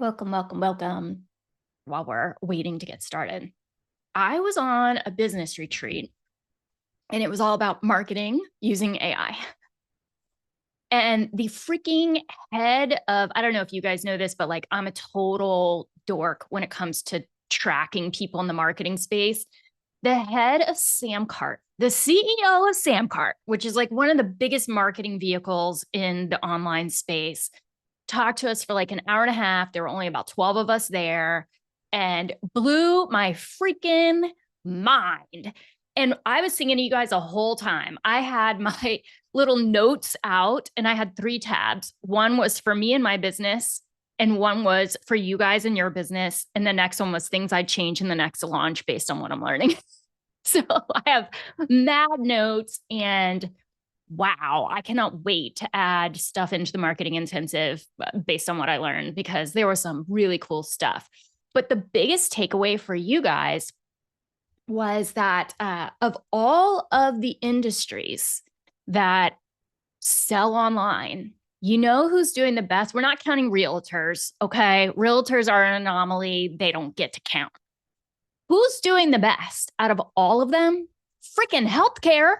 Welcome. While we're waiting to get started, I was on a business retreat and it was all about marketing using AI. And the freaking head of, I don't know if you guys know this, but like I'm a total dork when it comes to tracking people in the marketing space. The head of Samcart, the CEO of Samcart, which is like one of the biggest marketing vehicles in the online space, talked to us for like an hour and a half. There were only about 12 of us there and blew my freaking mind. And I was singing to you guys the whole time. I had my little notes out and I had 3 tabs. One was for me and my business, and one was for you guys and your business. And the next one was things I'd change in the next launch based on what I'm learning. So I have mad notes and wow, I cannot wait to add stuff into the marketing intensive based on what I learned, because there was some really cool stuff. But the biggest takeaway for you guys was that of all of the industries that sell online, you know who's doing the best? We're not counting realtors, okay? Realtors are an anomaly. They don't get to count. Who's doing the best out of all of them? Freaking healthcare.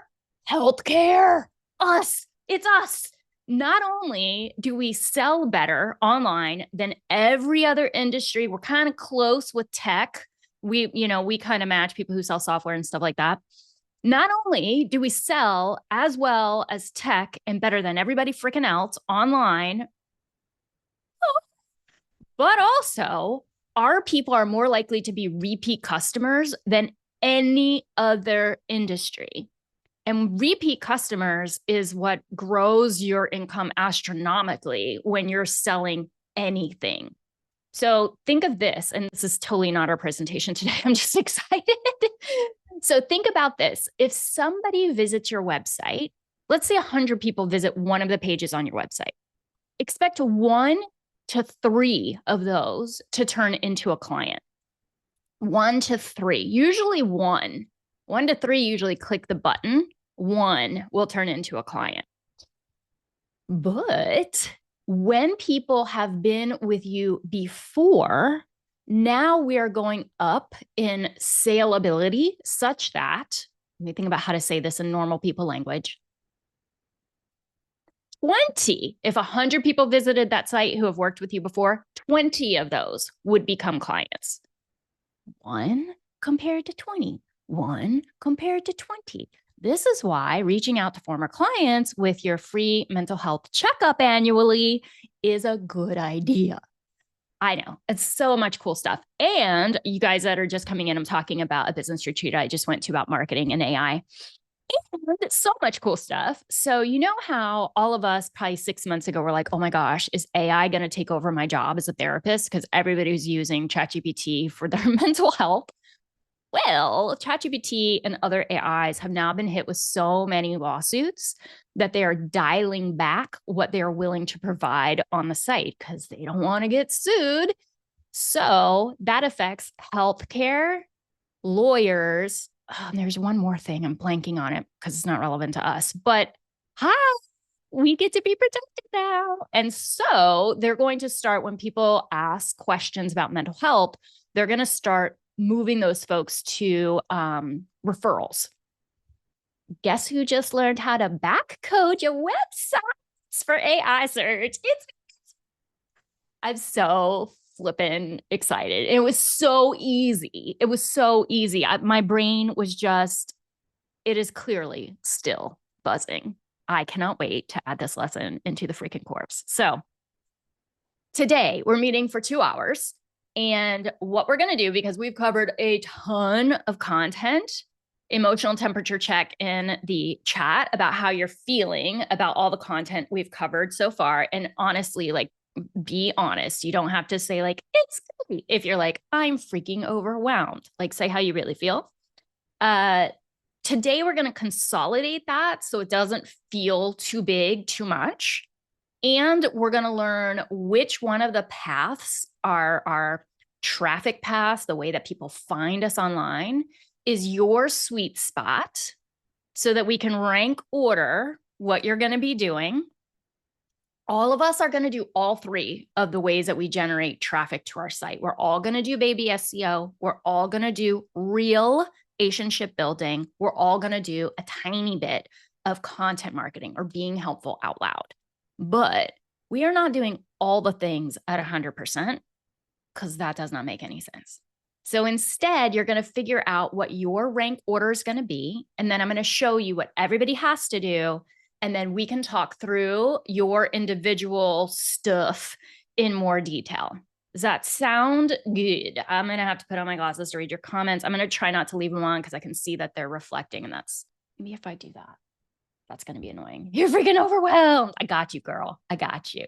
Healthcare. Us. It's us. Not only do we sell better online than every other industry, we're kind of close with tech. We kind of match people who sell software and stuff like that. Not only do we sell as well as tech and better than everybody freaking else online, but also our people are more likely to be repeat customers than any other industry. And repeat customers is what grows your income astronomically when you're selling anything. So think of this, and this is totally not our presentation today. I'm just excited. So think about this. If somebody visits your website, let's say 100 people visit one of the pages on your website, expect 1 to 3 of those to turn into a client. 1 to 3, usually 1 to 3 usually click the button. 1 will turn into a client. But when people have been with you before, now we are going up in saleability such that, let me think about how to say this in normal people language. 20, if 100 people visited that site who have worked with you before, 20 of those would become clients. 1 compared to 20, 1 compared to 20. This is why reaching out to former clients with your free mental health checkup annually is a good idea. I know, it's so much cool stuff. And you guys that are just coming in, I'm talking about a business retreat I just went to about marketing and AI. And so much cool stuff. So you know how all of us probably 6 months ago were like, oh my gosh, is AI going to take over my job as a therapist? Because everybody's using ChatGPT for their mental health. Well, ChatGPT and other AIs have now been hit with so many lawsuits that they are dialing back what they're willing to provide on the site because they don't want to get sued. So that affects healthcare, lawyers. Oh, there's one more thing. I'm blanking on it because it's not relevant to us, but we get to be protected now. And so they're going to start, when people ask questions about mental health, they're going to start moving those folks to referrals. Guess who just learned how to back code your websites for AI search? I'm so flippin' excited. It was so easy. It was so easy. My brain was just, it is clearly still buzzing. I cannot wait to add this lesson into the freaking course. So today we're meeting for 2 hours. And what we're going to do, because we've covered a ton of content, emotional temperature check in the chat about how you're feeling about all the content we've covered so far. And honestly, like, be honest. You don't have to say like, it's great. If you're like, I'm freaking overwhelmed, like say how you really feel. Today, we're going to consolidate that so it doesn't feel too big, too much. And we're going to learn which one of the paths are our traffic paths, the way that people find us online, is your sweet spot so that we can rank order what you're going to be doing. All of us are going to do all three of the ways that we generate traffic to our site. We're all going to do baby SEO. We're all going to do real relationship building. We're all going to do a tiny bit of content marketing or being helpful out loud. But we are not doing all the things at 100% because that does not make any sense. So instead, you're going to figure out what your rank order is going to be. And then I'm going to show you what everybody has to do. And then we can talk through your individual stuff in more detail. Does that sound good? I'm going to have to put on my glasses to read your comments. I'm going to try not to leave them on because I can see that they're reflecting. And that's maybe if I do that, that's going to be annoying. You're freaking overwhelmed. I got you, girl. I got you.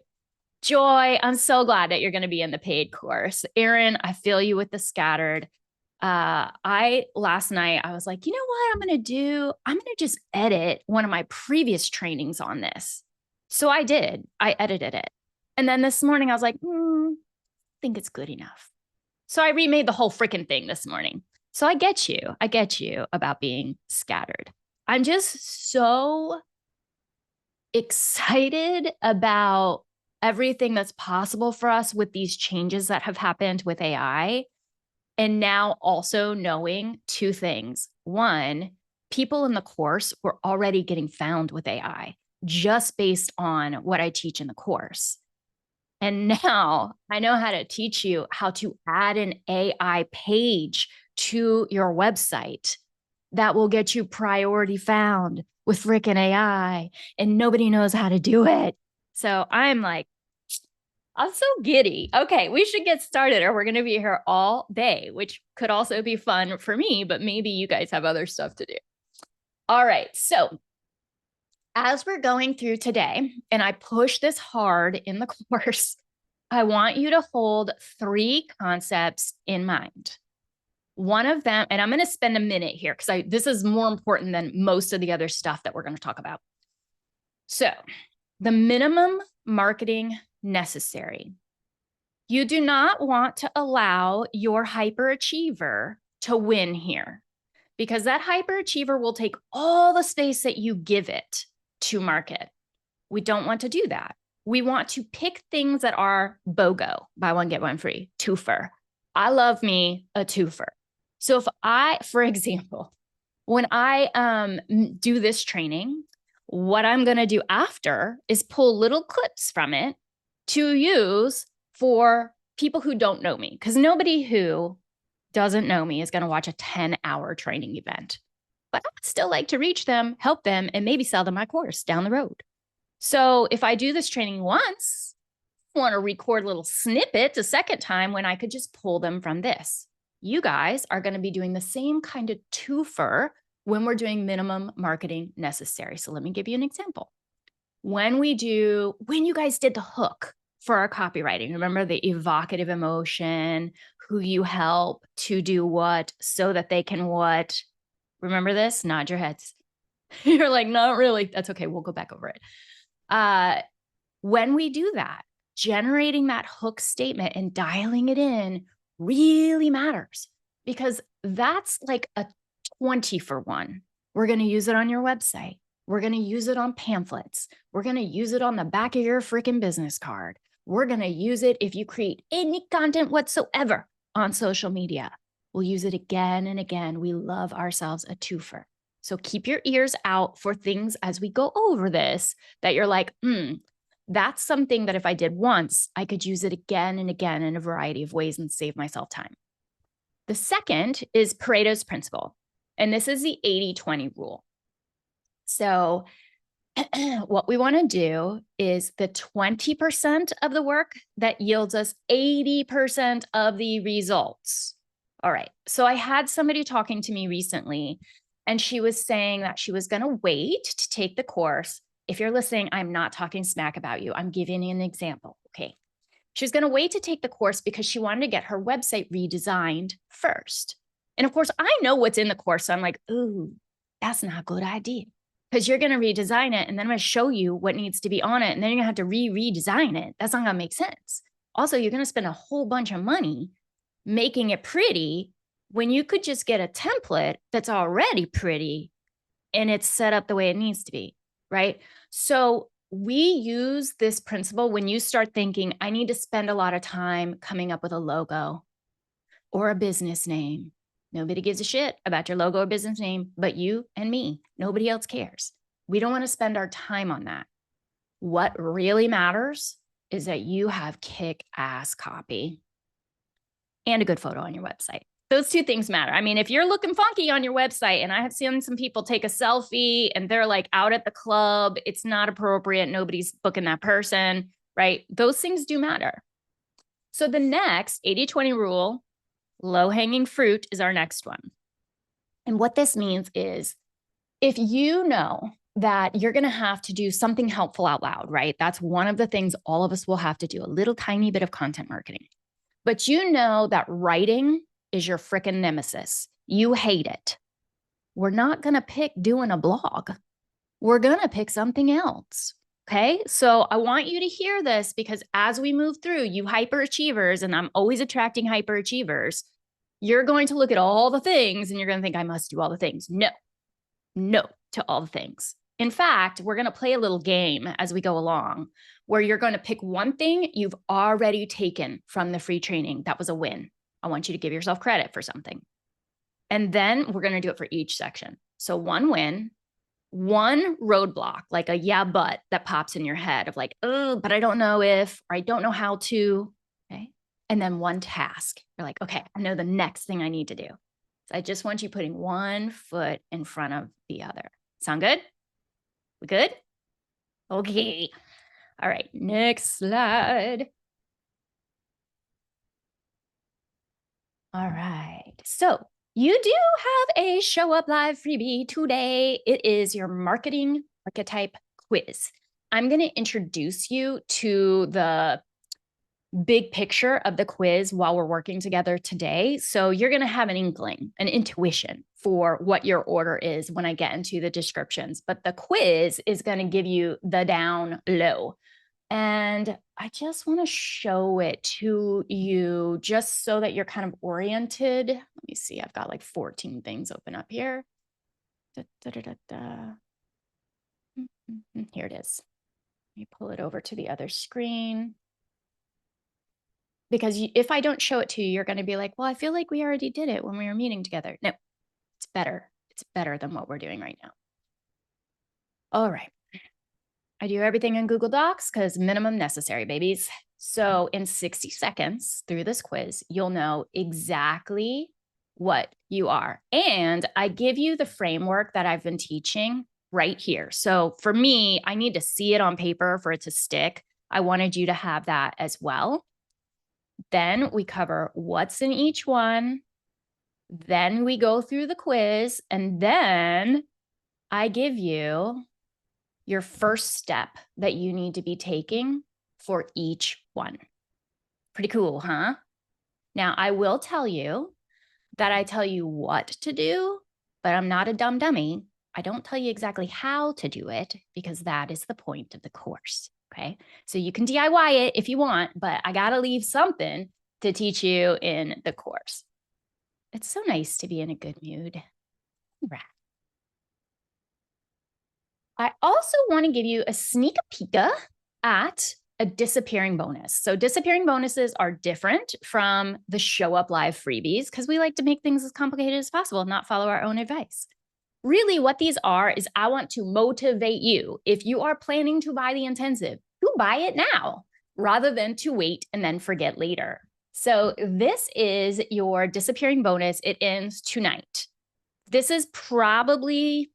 Joy, I'm so glad that you're going to be in the paid course. Erin, I feel you with the scattered. Last night, I was like, you know what I'm going to do? I'm going to just edit one of my previous trainings on this. So I did. I edited it. And then this morning, I was like, I think it's good enough. So I remade the whole freaking thing this morning. So I get you. I get you about being scattered. I'm just so excited about everything that's possible for us with these changes that have happened with AI. And now also knowing two things. One, people in the course were already getting found with AI just based on what I teach in the course. And now I know how to teach you how to add an AI page to your website that will get you priority found with frickin' AI, and nobody knows how to do it. So I'm so giddy. Okay, we should get started or we're going to be here all day, which could also be fun for me, but maybe you guys have other stuff to do. All right, so as we're going through today, and I push this hard in the course, I want you to hold 3 concepts in mind. One of them, and I'm going to spend a minute here because this is more important than most of the other stuff that we're going to talk about. So the minimum marketing necessary. You do not want to allow your hyperachiever to win here because that hyperachiever will take all the space that you give it to market. We don't want to do that. We want to pick things that are BOGO, buy one, get one free, twofer. I love me a twofer. So for example, when I do this training, what I'm going to do after is pull little clips from it to use for people who don't know me, because nobody who doesn't know me is going to watch a 10-hour training event. But I would still like to reach them, help them, and maybe sell them my course down the road. So if I do this training once, I want to record little snippets a second time when I could just pull them from this. You guys are going to be doing the same kind of twofer when we're doing minimum marketing necessary. So let me give you an example. When you guys did the hook for our copywriting, remember the evocative emotion, who you help to do what, so that they can what? Remember this? Nod your heads. You're like, not really. That's okay. We'll go back over it. When we do that, generating that hook statement and dialing it in really matters because that's like a 20 for 1. We're going to use it on your website. We're going to use it on pamphlets. We're going to use it on the back of your freaking business card. We're going to use it if you create any content whatsoever on social media. We'll use it again and again. We love ourselves a twofer. So keep your ears out for things as we go over this that you're like, that's something that if I did once, I could use it again and again in a variety of ways and save myself time. The second is Pareto's principle. And this is the 80-20 rule. So what we want to do is the 20% of the work that yields us 80% of the results. All right. So I had somebody talking to me recently, and she was saying that she was going to wait to take the course. If you're listening, I'm not talking smack about you. I'm giving you an example. Okay. She was going to wait to take the course because she wanted to get her website redesigned first. And of course, I know what's in the course. So I'm like, ooh, that's not a good idea. Because you're going to redesign it, and then I'm going to show you what needs to be on it, and then you're going to have to redesign it. That's not going to make sense. Also, you're going to spend a whole bunch of money making it pretty when you could just get a template that's already pretty and it's set up the way it needs to be, right? So we use this principle when you start thinking, I need to spend a lot of time coming up with a logo or a business name. Nobody gives a shit about your logo or business name, but you and me. Nobody else cares. We don't want to spend our time on that. What really matters is that you have kick-ass copy and a good photo on your website. Those two things matter. I mean, if you're looking funky on your website, and I have seen some people take a selfie and they're like out at the club, it's not appropriate. Nobody's booking that person, right? Those things do matter. So the next 80-20 rule, low-hanging fruit, is our next one. And what this means is if you know that you're going to have to do something helpful out loud, right? That's one of the things all of us will have to do, a little tiny bit of content marketing. But you know that writing is your frickin' nemesis. You hate it. We're not going to pick doing a blog. We're going to pick something else. Okay. So I want you to hear this, because as we move through, you hyperachievers, and I'm always attracting hyperachievers, you're going to look at all the things and you're going to think, I must do all the things. No to all the things. In fact, we're going to play a little game as we go along where you're going to pick one thing you've already taken from the free training. That was a win. I want you to give yourself credit for something. And then we're going to do it for each section. So one win, one roadblock, like a yeah, but that pops in your head of like, oh, but I don't know if, or I don't know how to. Okay. And then one task. You're like, okay, I know the next thing I need to do. So I just want you putting one foot in front of the other. Sound good? We good? Okay. All right, next slide. All right, so you do have a Show Up Live freebie today. It is your marketing archetype quiz. I'm going to introduce you to the big picture of the quiz while we're working together today. So you're going to have an inkling, an intuition for what your order is when I get into the descriptions. But the quiz is going to give you the down low. And I just want to show it to you just so that you're kind of oriented. Let me see. I've got like 14 things open up here. Here it is. Let me pull it over to the other screen. Because if I don't show it to you, you're going to be like, well, I feel like we already did it when we were meeting together. No, it's better. It's better than what we're doing right now. All right. I do everything in Google Docs because minimum necessary, babies. So in 60 seconds through this quiz, you'll know exactly what you are. And I give you the framework that I've been teaching right here. So for me, I need to see it on paper for it to stick. I wanted you to have that as well. Then we cover what's in each one. Then we go through the quiz, and then I give you your first step that you need to be taking for each one. Pretty cool, huh? Now, I will tell you that I tell you what to do, but I'm not a dumb dummy. I don't tell you exactly how to do it because that is the point of the course. Okay. So you can DIY it if you want, but I got to leave something to teach you in the course. It's so nice to be in a good mood. Right. I also want to give you a sneak peek at a disappearing bonus. So disappearing bonuses are different from the Show Up Live freebies because we like to make things as complicated as possible, not follow our own advice. Really, what these are is I want to motivate you. If you are planning to buy the intensive, to buy it now rather than to wait and then forget later. So this is your disappearing bonus. It ends tonight. This is probably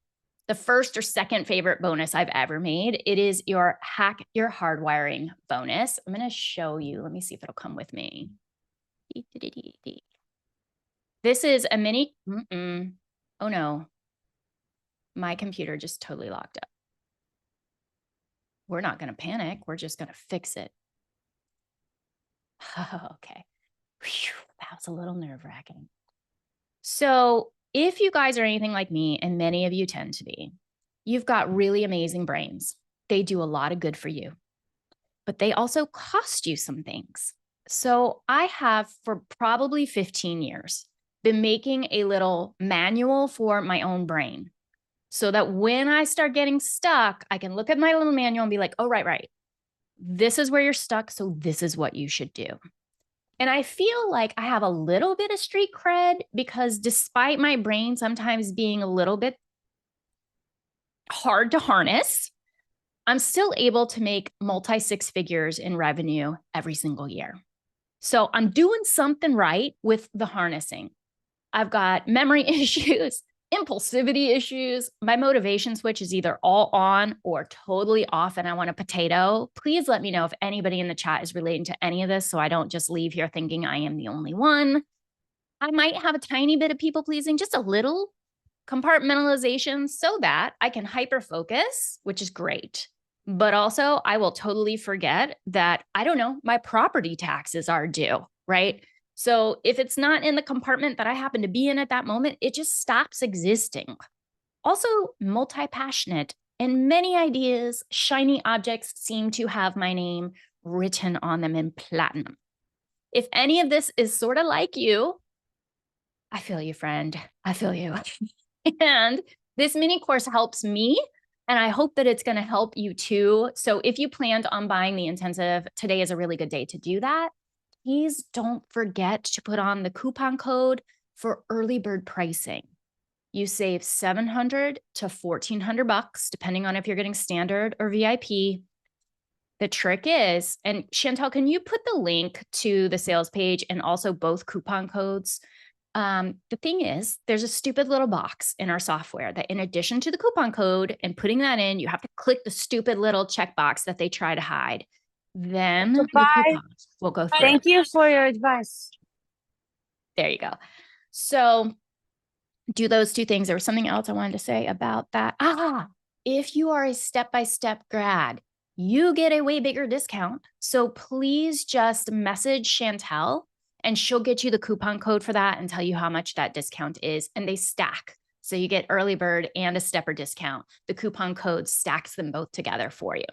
the first or second favorite bonus I've ever made. It is your Hack Your Hardwiring bonus. I'm going to show you. Let me see if it'll come with me. This is a mini. Oh no. My computer just totally locked up. We're not going to panic. We're just going to fix it. Okay. Whew, that was a little nerve-wracking. So if you guys are anything like me, and many of you tend to be, you've got really amazing brains. They do a lot of good for you, but they also cost you some things. So I have, for probably 15 years, been making a little manual for my own brain. so that when I start getting stuck, I can look at my little manual and be like, oh, right. This is where you're stuck. So this is what you should do. And I feel like I have a little bit of street cred because despite my brain sometimes being a little bit hard to harness, I'm still able to make multi-six figures in revenue every single year. So I'm doing something right with the harnessing. I've got memory issues, impulsivity issues. My motivation switch is either all on or totally off, and I want a potato. Please let me know if anybody in the chat is relating to any of this so I don't just leave here thinking I am the only one. I might have a tiny bit of people pleasing, just a little compartmentalization so that I can hyper focus, which is great. But also, I will totally forget that, I don't know, my property taxes are due, right? So if it's not in the compartment that I happen to be in at that moment, it just stops existing. Also, multi-passionate and many ideas, shiny objects seem to have my name written on them in platinum. If any of this is sort of like you, I feel you, friend. I feel you. And this mini course helps me, and I hope that it's going to help you too. So if you planned on buying the intensive, today is a really good day to do that. Please don't forget to put on the coupon code for early bird pricing. You save $700 to $1,400, depending on if you're getting standard or VIP. The trick is, and Chantel, can you put the link to the sales page and also both coupon codes? The thing is, there's a stupid little box in our software that in addition to the coupon code and putting that in, you have to click the stupid little checkbox that they try to hide. Then the coupons will go through. Thank you for your advice. There you go. So do those two things. There was something else I wanted to say about that. If you are a step-by-step grad, you get a way bigger discount. So please just message Chantel and she'll get you the coupon code for that and tell you how much that discount is. And they stack. So you get early bird and a stepper discount. The coupon code stacks them both together for you.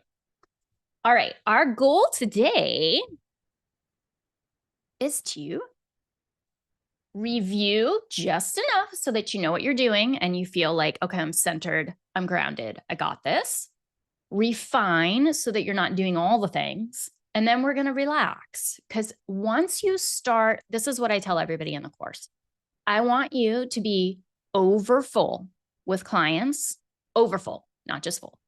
All right. Our goal today is to review just enough so that you know what you're doing and you feel like, okay, I'm centered, I'm grounded, I got this. Refine so that you're not doing all the things. And then we're going to relax, because once you start, this is what I tell everybody in the course. I want you to be overfull with clients, overfull, not just full,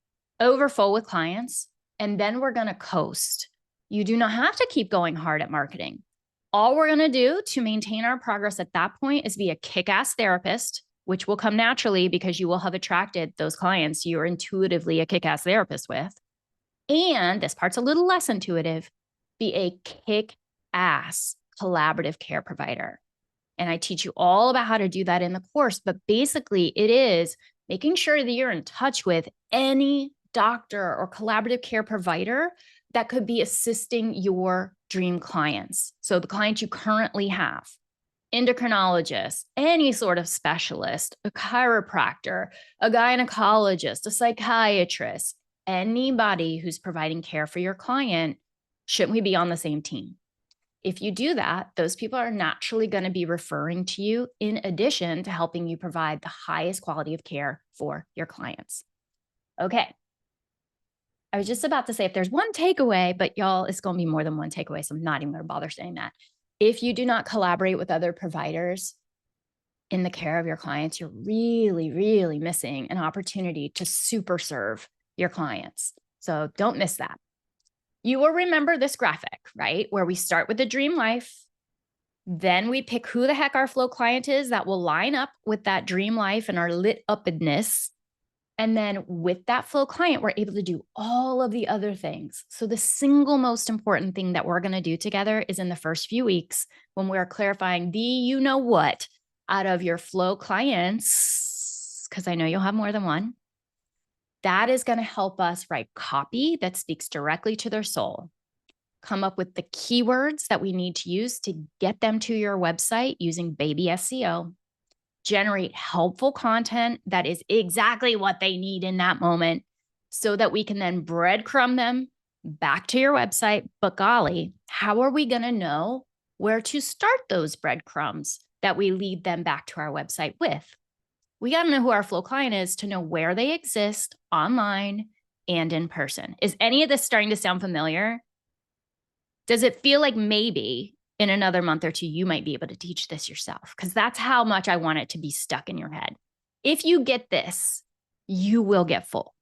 overfull with clients. And then we're going to coast. You do not have to keep going hard at marketing. All we're going to do to maintain our progress at that point is be a kick-ass therapist, which will come naturally because you will have attracted those clients you're intuitively a kick-ass therapist with. And this part's a little less intuitive, be a kick-ass collaborative care provider. And I teach you all about how to do that in the course, but basically it is making sure that you're in touch with any doctor or collaborative care provider that could be assisting your dream clients. So the clients you currently have, endocrinologist, any sort of specialist, a chiropractor, a gynecologist, a psychiatrist, anybody who's providing care for your client, shouldn't we be on the same team? If you do that, those people are naturally going to be referring to you in addition to helping you provide the highest quality of care for your clients. Okay. I was just about to say if there's one takeaway, but y'all, it's going to be more than one takeaway, so I'm not even going to bother saying that. If you do not collaborate with other providers in the care of your clients, you're really, really missing an opportunity to super serve your clients. So don't miss that. You will remember this graphic, right? Where we start with the dream life. Then we pick who the heck our flow client is that will line up with that dream life and our lit upness. And then with that flow client, we're able to do all of the other things. So the single most important thing that we're going to do together is in the first few weeks when we're clarifying the you know what out of your flow clients, because I know you'll have more than one. That is going to help us write copy that speaks directly to their soul. Come up with the keywords that we need to use to get them to your website using baby SEO. Generate helpful content that is exactly what they need in that moment so that we can then breadcrumb them back to your website. But golly, how are we going to know where to start those breadcrumbs that we lead them back to our website with? We got to know who our flow client is to know where they exist online and in person. Is any of this starting to sound familiar? Does it feel like maybe in another month or two, you might be able to teach this yourself? Because that's how much I want it to be stuck in your head. If you get this, you will get full.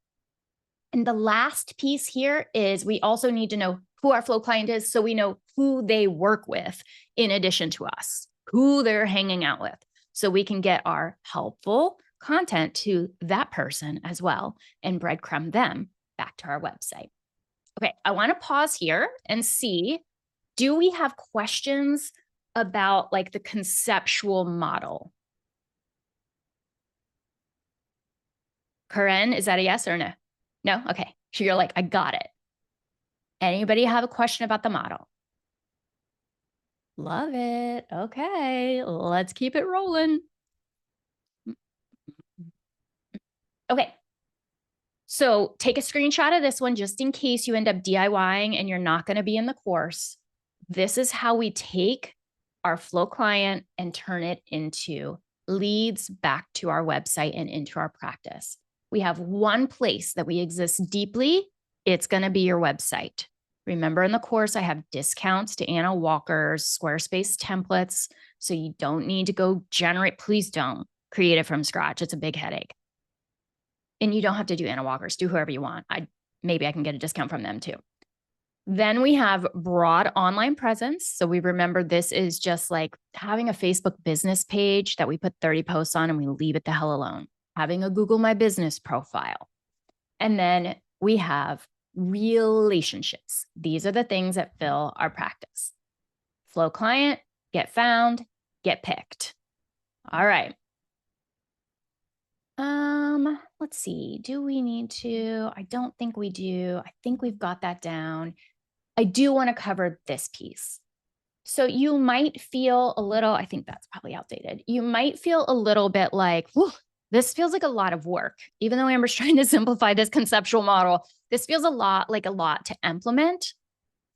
And the last piece here is we also need to know who our flow client is so we know who they work with in addition to us, who they're hanging out with, so we can get our helpful content to that person as well and breadcrumb them back to our website. Okay, I want to pause here and see, do we have questions about like the conceptual model? Karen, is that a yes or no? No? Okay. So you're like, I got it. Anybody have a question about the model? Love it. Okay, let's keep it rolling. Okay. So take a screenshot of this one just in case you end up DIYing and you're not going to be in the course. This is how we take our flow client and turn it into leads back to our website and into our practice. We have one place that we exist deeply. It's going to be your website. Remember in the course, I have discounts to Anna Walker's Squarespace templates. So you don't need to go generate. Please don't create it from scratch. It's a big headache. And you don't have to do Anna Walker's. Do whoever you want. Maybe I can get a discount from them too. Then we have broad online presence. So we remember this is just like having a Facebook business page that we put 30 posts on and we leave it the hell alone. Having a Google My Business profile. And then we have relationships. These are the things that fill our practice. Flow client, get found, get picked. All right. Let's see. Do we need to? I don't think we do. I think we've got that down. I do want to cover this piece. So you might feel a little, I think that's probably outdated. You might feel a little bit like, whew, this feels like a lot of work. Even though Amber's trying to simplify this conceptual model, this feels a lot to implement.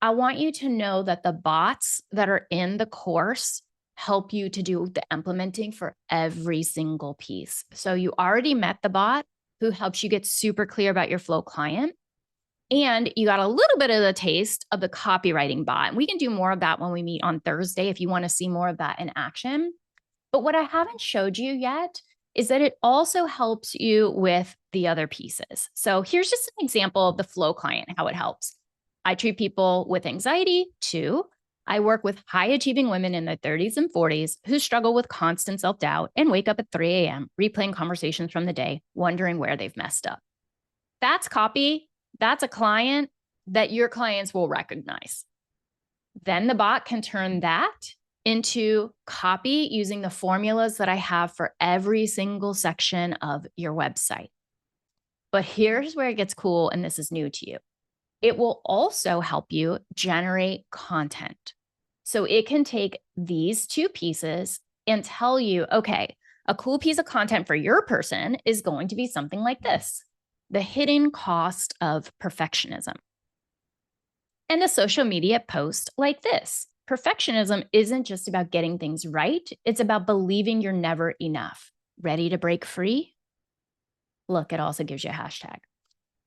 I want you to know that the bots that are in the course help you to do the implementing for every single piece. So you already met the bot who helps you get super clear about your flow client. And you got a little bit of the taste of the copywriting bot. And we can do more of that when we meet on Thursday if you want to see more of that in action. But what I haven't showed you yet is that it also helps you with the other pieces. So here's just an example of the flow client, how it helps. I treat people with anxiety too. I work with high achieving women in their 30s and 40s who struggle with constant self-doubt and wake up at 3 a.m. replaying conversations from the day, wondering where they've messed up. That's copy. That's a client that your clients will recognize. Then the bot can turn that into copy using the formulas that I have for every single section of your website. But here's where it gets cool, and this is new to you. It will also help you generate content. So it can take these two pieces and tell you, okay, a cool piece of content for your person is going to be something like this: the hidden cost of perfectionism. And a social media post like this: perfectionism isn't just about getting things right. It's about believing you're never enough. Ready to break free? Look, it also gives you a hashtag.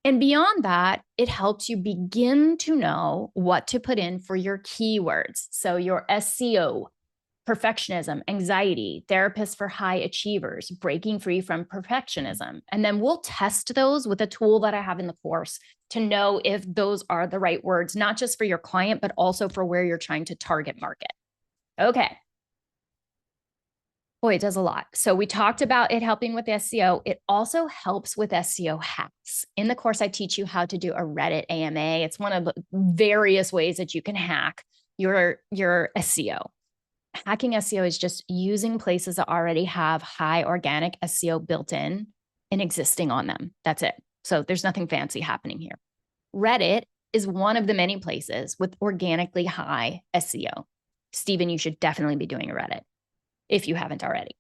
And beyond that, it helps you begin to know what to put in for your keywords. So your SEO, perfectionism, anxiety, therapists for high achievers, breaking free from perfectionism. And then we'll test those with a tool that I have in the course to know if those are the right words, not just for your client, but also for where you're trying to target market. Okay. Boy, it does a lot. So we talked about it helping with SEO. It also helps with SEO hacks. In the course, I teach you how to do a Reddit AMA. It's one of the various ways that you can hack your SEO. Hacking SEO is just using places that already have high organic SEO built in and existing on them. That's it. So there's nothing fancy happening here. Reddit is one of the many places with organically high SEO. Stephen, you should definitely be doing a Reddit if you haven't already.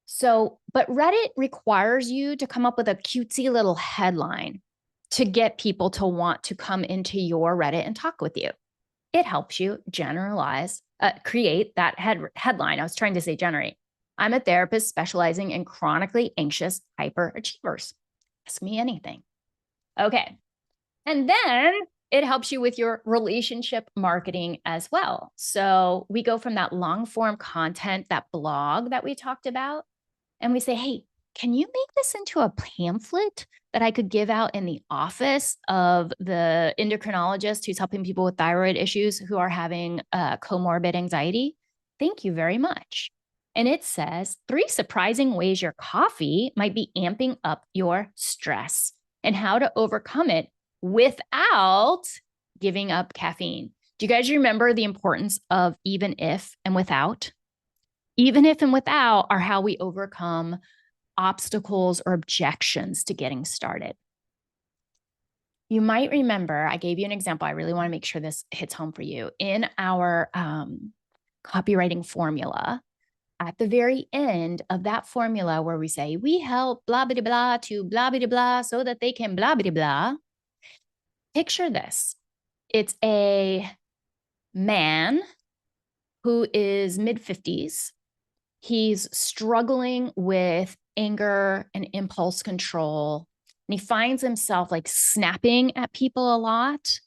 So, but Reddit requires you to come up with a cutesy little headline to get people to want to come into your Reddit and talk with you. It helps you create that headline. I was trying to say generate. I'm a therapist specializing in chronically anxious hyperachievers. Ask me anything. Okay. And then it helps you with your relationship marketing as well. So we go from that long form content, that blog that we talked about, and we say, hey, can you make this into a pamphlet that I could give out in the office of the endocrinologist who's helping people with thyroid issues who are having comorbid anxiety? Thank you very much. And it says 3 surprising ways your coffee might be amping up your stress and how to overcome it without giving up caffeine. Do you guys remember the importance of even if and without? Even if and without are how we overcome obstacles or objections to getting started. You might remember, I gave you an example. I really want to make sure this hits home for you. In our copywriting formula, at the very end of that formula where we say, we help blah, blah, blah to blah, blah, blah so that they can blah, blah, blah. Picture this. It's a man who is mid-50s. He's struggling with anger and impulse control. And he finds himself like snapping at people a lot.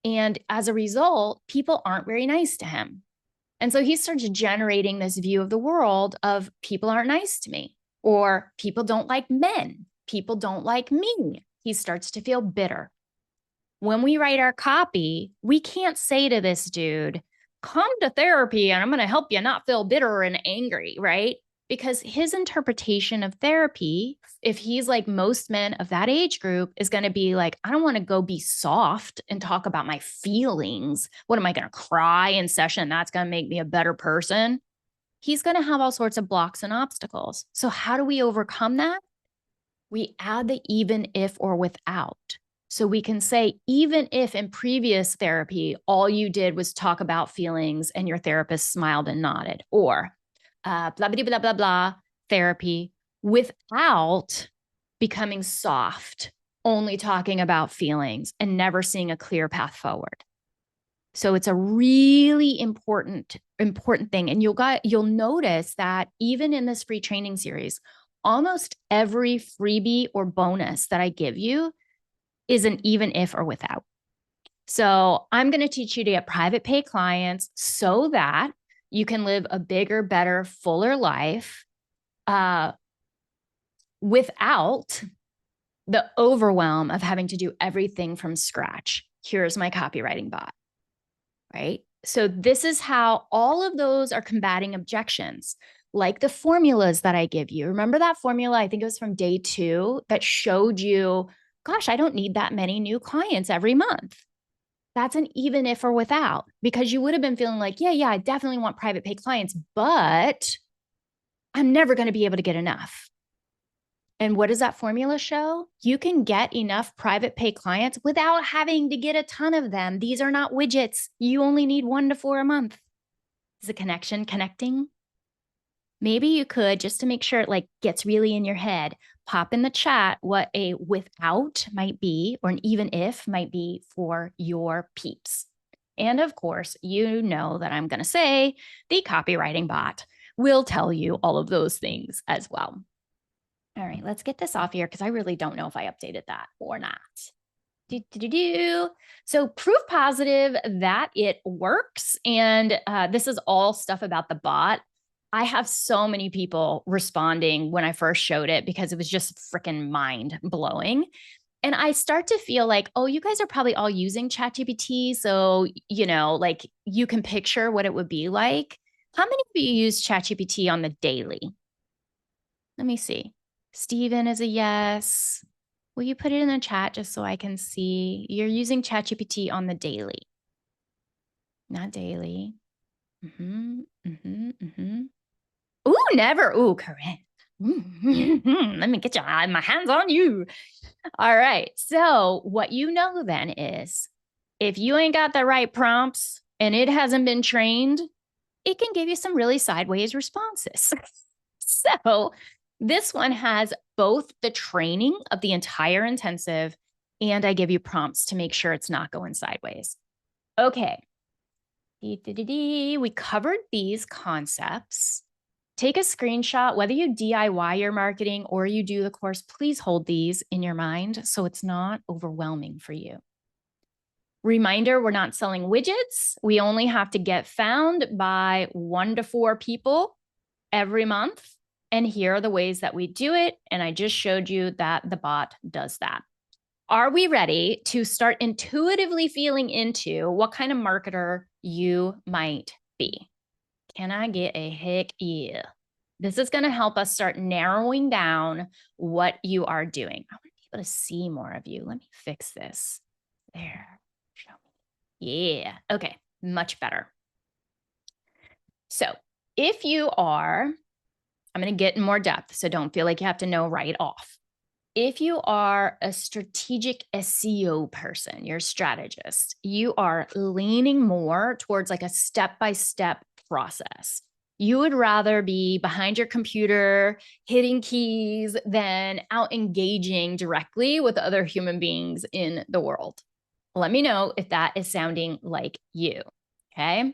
And as a result, people aren't very nice to him. And so he starts generating this view of the world of people aren't nice to me, or people don't like men. People don't like me. He starts to feel bitter. When we write our copy, we can't say to this dude, come to therapy and I'm going to help you not feel bitter and angry, right? Because his interpretation of therapy, if he's like most men of that age group, is going to be like, I don't want to go be soft and talk about my feelings. What am I going to cry in session? That's going to make me a better person. He's going to have all sorts of blocks and obstacles. So how do we overcome that? We add the even if or without. So we can say, even if in previous therapy, all you did was talk about feelings and your therapist smiled and nodded, or blah, blah, blah, blah, blah, therapy without becoming soft, only talking about feelings and never seeing a clear path forward. So it's a really important thing. And you'll notice that even in this free training series, almost every freebie or bonus that I give you is an even if or without. So I'm going to teach you to get private pay clients so that you can live a bigger, better, fuller life without the overwhelm of having to do everything from scratch. Here's my copywriting bot, right? So this is how all of those are combating objections, like the formulas that I give you. Remember that formula? I think it was from day 2 that showed you, gosh, I don't need that many new clients every month. That's an even if or without, because you would have been feeling like, yeah, I definitely want private pay clients, but I'm never going to be able to get enough. And what does that formula show? You can get enough private pay clients without having to get a ton of them. These are not widgets. You only need 1 to 4 a month. Is the connection connecting? Maybe you could, just to make sure it like gets really in your head, pop in the chat what a without might be, or an even if might be for your peeps. And of course, you know that I'm going to say the copywriting bot will tell you all of those things as well. All right, let's get this off here because I really don't know if I updated that or not. So proof positive that it works. And this is all stuff about the bot. I have so many people responding when I first showed it because it was just freaking mind blowing. And I start to feel like, oh, you guys are probably all using ChatGPT. So, like you can picture what it would be like. How many of you use ChatGPT on the daily? Let me see. Steven is a yes. Will you put it in the chat just so I can see? You're using ChatGPT on the daily. Not daily. Ooh, never. Ooh, correct. Let me get my hands on you. All right. So what you know then is if you ain't got the right prompts and it hasn't been trained, it can give you some really sideways responses. So this one has both the training of the entire intensive and I give you prompts to make sure it's not going sideways. Okay. We covered these concepts. take a screenshot, whether you DIY your marketing or you do the course, please hold these in your mind so it's not overwhelming for you. Reminder, we're not selling widgets. We only have to get found by 1 to 4 people every month. And here are the ways that we do it. And I just showed you that the bot does that. Are we ready to start intuitively feeling into what kind of marketer you might be? Can I get a heck yeah? This is going to help us start narrowing down what you are doing. I want to be able to see more of you. Let me fix this. There. Show me. Yeah. Okay. Much better. So if you are, I'm going to get in more depth, so don't feel like you have to know right off. If you are a strategic SEO person, you're a strategist, you are leaning more towards like a step-by-step process. You would rather be behind your computer, hitting keys than out engaging directly with other human beings in the world. Let me know if that is sounding like you, okay?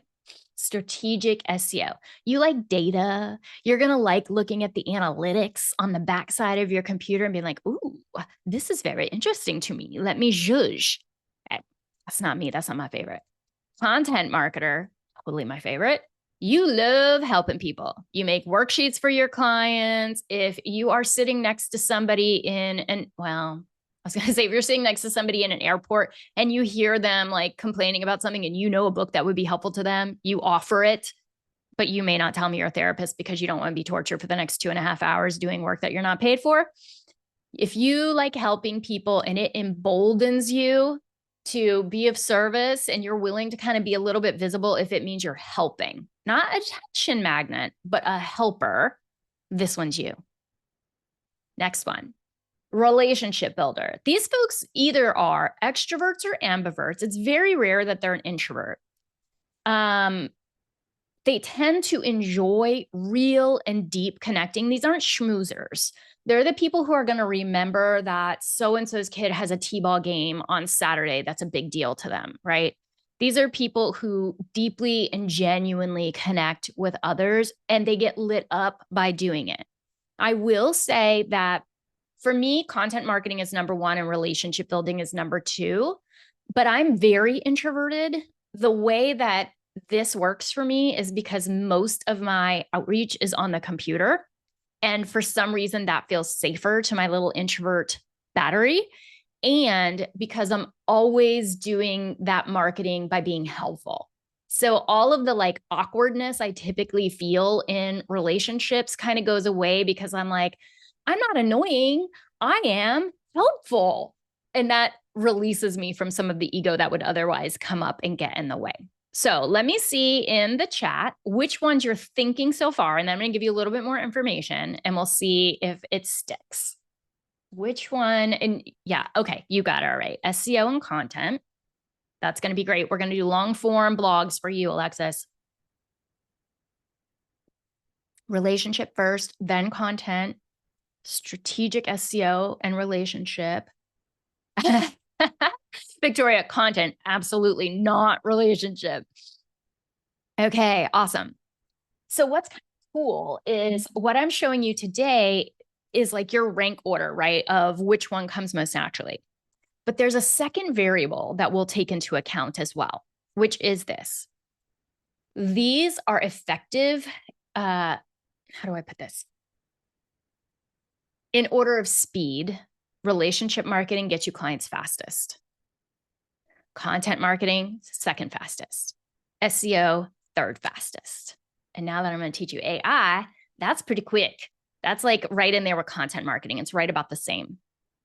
Strategic SEO. You like data. You're going to like looking at the analytics on the backside of your computer and being like, ooh, this is very interesting to me. Let me judge. Okay. That's not me. That's not my favorite. Content marketer, totally my favorite. You love helping people. You make worksheets for your clients. If you are sitting next to somebody I was going to say, if you're sitting next to somebody in an airport and you hear them like complaining about something and you know a book that would be helpful to them, you offer it, but you may not tell me you're a therapist because you don't want to be tortured for the next 2.5 hours doing work that you're not paid for. If you like helping people and it emboldens you to be of service and you're willing to kind of be a little bit visible if it means you're helping, not a attention magnet, but a helper, this one's you. Next one. Relationship builder. These folks either are extroverts or ambiverts. It's very rare that they're an introvert. They tend to enjoy real and deep connecting. These aren't schmoozers. They're the people who are going to remember that so-and-so's kid has a t-ball game on Saturday. That's a big deal to them, right? These are people who deeply and genuinely connect with others, and they get lit up by doing it. I will say that for me, content marketing is number 1 and relationship building is number 2, but I'm very introverted. The way that this works for me is because most of my outreach is on the computer. And for some reason that feels safer to my little introvert battery. And because I'm always doing that marketing by being helpful. So all of the like awkwardness I typically feel in relationships kind of goes away because I'm like, I'm not annoying. I am helpful. And that releases me from some of the ego that would otherwise come up and get in the way. So let me see in the chat which ones you're thinking so far. And then I'm going to give you a little bit more information and we'll see if it sticks. Which one? And yeah, okay, you got it. All right. SEO and content. That's going to be great. We're going to do long form blogs for you, Alexis. Relationship first, then content. Strategic SEO and relationship. Victoria, content, absolutely not relationship. Okay, awesome. So what's kind of cool is what I'm showing you today is like your rank order, right, of which one comes most naturally. But there's a second variable that we'll take into account as well, which is this. These are effective, how do I put this? In order of speed, relationship marketing gets you clients fastest. Content marketing, second fastest. SEO, third fastest. And now that I'm going to teach you AI, that's pretty quick. That's like right in there with content marketing. It's right about the same.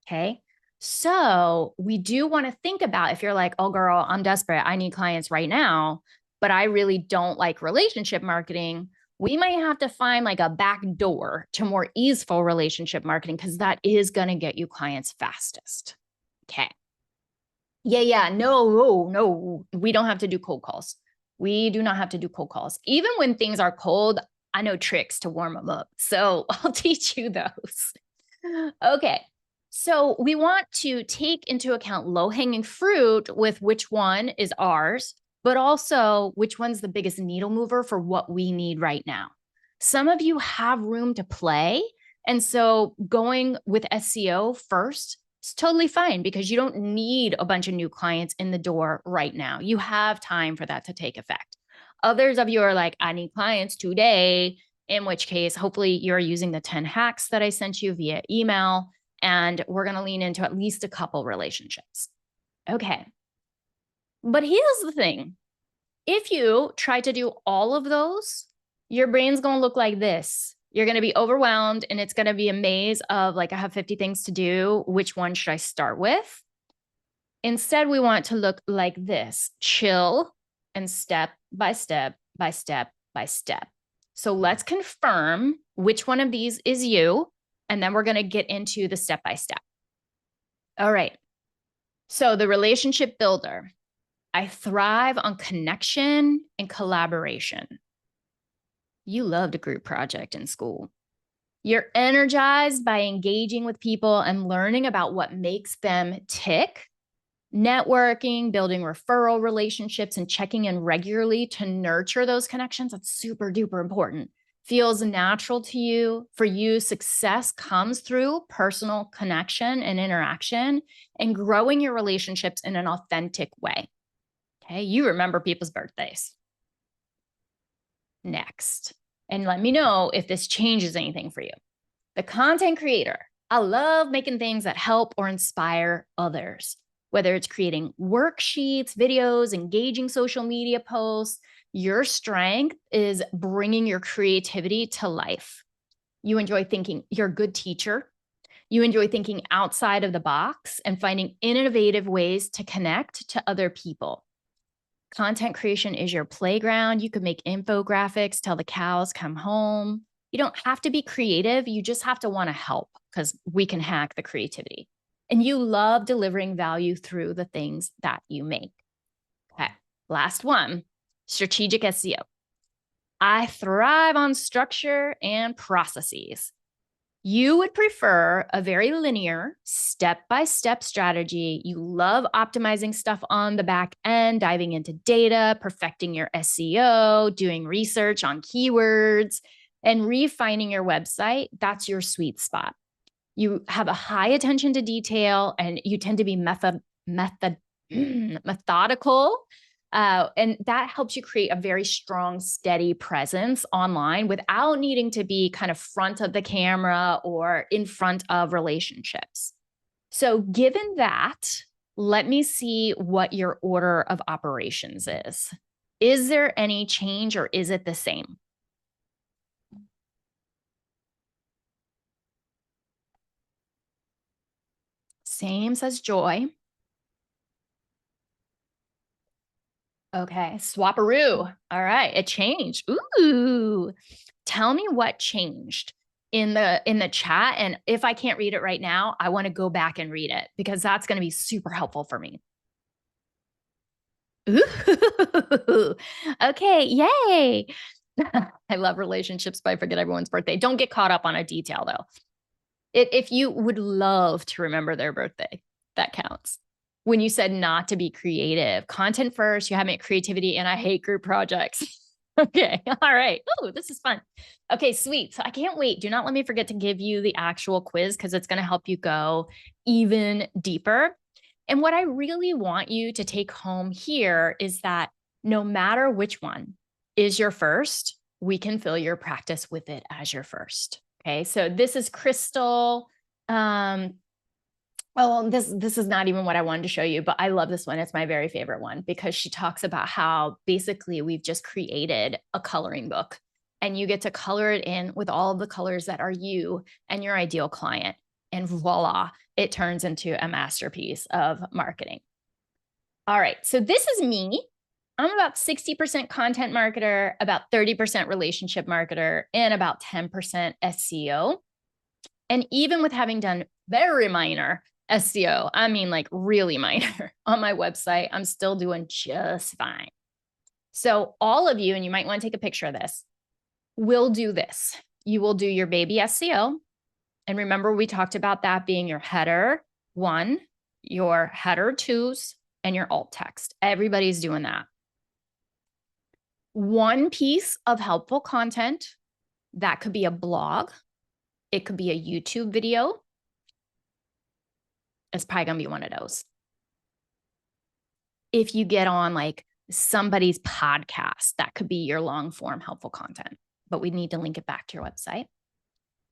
Okay. So we do want to think about if you're like, oh girl, I'm desperate. I need clients right now, but I really don't like relationship marketing. We might have to find like a back door to more easeful relationship marketing because that is going to get you clients fastest. Okay. Yeah. No. We don't have to do cold calls. We do not have to do cold calls. Even when things are cold, I know tricks to warm them up. So I'll teach you those. Okay. So we want to take into account low-hanging fruit with which one is ours, but also which one's the biggest needle mover for what we need right now. Some of you have room to play. And so going with SEO first is totally fine because you don't need a bunch of new clients in the door right now. You have time for that to take effect. Others of you are like, I need clients today, in which case, hopefully you're using the 10 hacks that I sent you via email, and we're going to lean into at least a couple relationships. Okay. But here's the thing. If you try to do all of those, your brain's going to look like this. You're going to be overwhelmed and it's going to be a maze of like, I have 50 things to do. Which one should I start with? Instead, we want it to look like this: chill and step by step by step by step. So let's confirm which one of these is you. And then we're going to get into the step by step. All right. So the relationship builder. I thrive on connection and collaboration. You loved a group project in school. You're energized by engaging with people and learning about what makes them tick. Networking, building referral relationships, and checking in regularly to nurture those connections. That's super duper important. Feels natural to you. For you, success comes through personal connection and interaction and growing your relationships in an authentic way. Okay, you remember people's birthdays. Next, and let me know if this changes anything for you. The content creator. I love making things that help or inspire others, whether it's creating worksheets, videos, engaging social media posts. Your strength is bringing your creativity to life. You enjoy thinking. You're a good teacher. You enjoy thinking outside of the box and finding innovative ways to connect to other people. Content creation is your playground. You could make infographics till the cows come home. You don't have to be creative. You just have to want to help because we can hack the creativity. And you love delivering value through the things that you make. Okay, last one, strategic SEO. I thrive on structure and processes. You would prefer a very linear, step-by-step strategy. You love optimizing stuff on the back end, diving into data, perfecting your SEO, doing research on keywords, and refining your website. That's your sweet spot. You have a high attention to detail, and you tend to be methodical. And that helps you create a very strong, steady presence online without needing to be kind of front of the camera or in front of relationships. So given that, let me see what your order of operations is. Is there any change or is it the same? Same, says Joy. Okay, swaparoo. All right, it changed. Ooh, tell me what changed in the chat. And if I can't read it right now, I want to go back and read it because that's going to be super helpful for me. Ooh, okay, yay. I love relationships, but I forget everyone's birthday. Don't get caught up on a detail though. If you would love to remember their birthday, that counts. When you said not to be creative, content first, you have creativity, and I hate group projects. Okay, all right. Oh, this is fun. Okay, sweet. So I can't wait. Do not let me forget to give you the actual quiz because it's going to help you go even deeper. And what I really want you to take home here is that no matter which one is your first, we can fill your practice with it as your first. Okay, so this is Crystal. Oh, this is not even what I wanted to show you, but I love this one. It's my very favorite one because she talks about how basically we've just created a coloring book and you get to color it in with all of the colors that are you and your ideal client. And voila, it turns into a masterpiece of marketing. All right, so this is me. I'm about 60% content marketer, about 30% relationship marketer, and about 10% SEO. And even with having done very minor SEO, I mean like really minor on my website, I'm still doing just fine. So all of you, and you might want to take a picture of this, will do this. You will do your baby SEO. And remember, we talked about that being your header 1, your header 2s, and your alt text. Everybody's doing that. One piece of helpful content That could be a blog. It could be a YouTube video. It's probably going to be one of those. If you get on like somebody's podcast, that could be your long form helpful content, but we need to link it back to your website.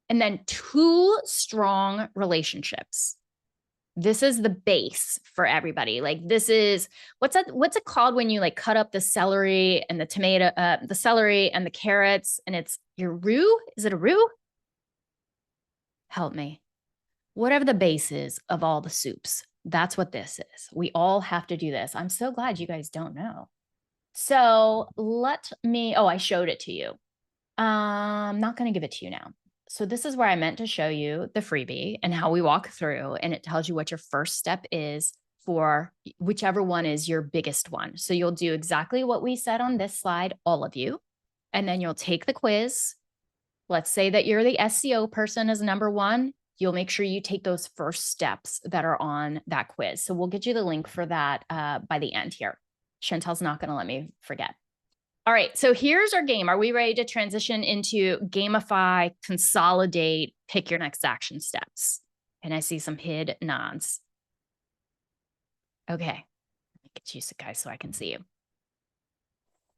And then 2 strong relationships. This is the base for everybody. Like this is, what's it called when you like cut up the celery and the tomato, the celery and the carrots, and it's your roux? Is it a roux? Help me. Whatever the base is of all the soups, that's what this is. We all have to do this. I'm so glad you guys don't know. So I showed it to you. I'm not going to give it to you now. So this is where I meant to show you the freebie and how we walk through, and it tells you what your first step is for whichever one is your biggest one. So you'll do exactly what we said on this slide, all of you, and then you'll take the quiz. Let's say that you're the SEO person as number 1. You'll make sure you take those first steps that are on that quiz. So we'll get you the link for that by the end here. Chantel's not going to let me forget. All right, so here's our game. Are we ready to transition into gamify, consolidate, pick your next action steps? And I see some hid nods. Okay, let me get you guys so I can see you.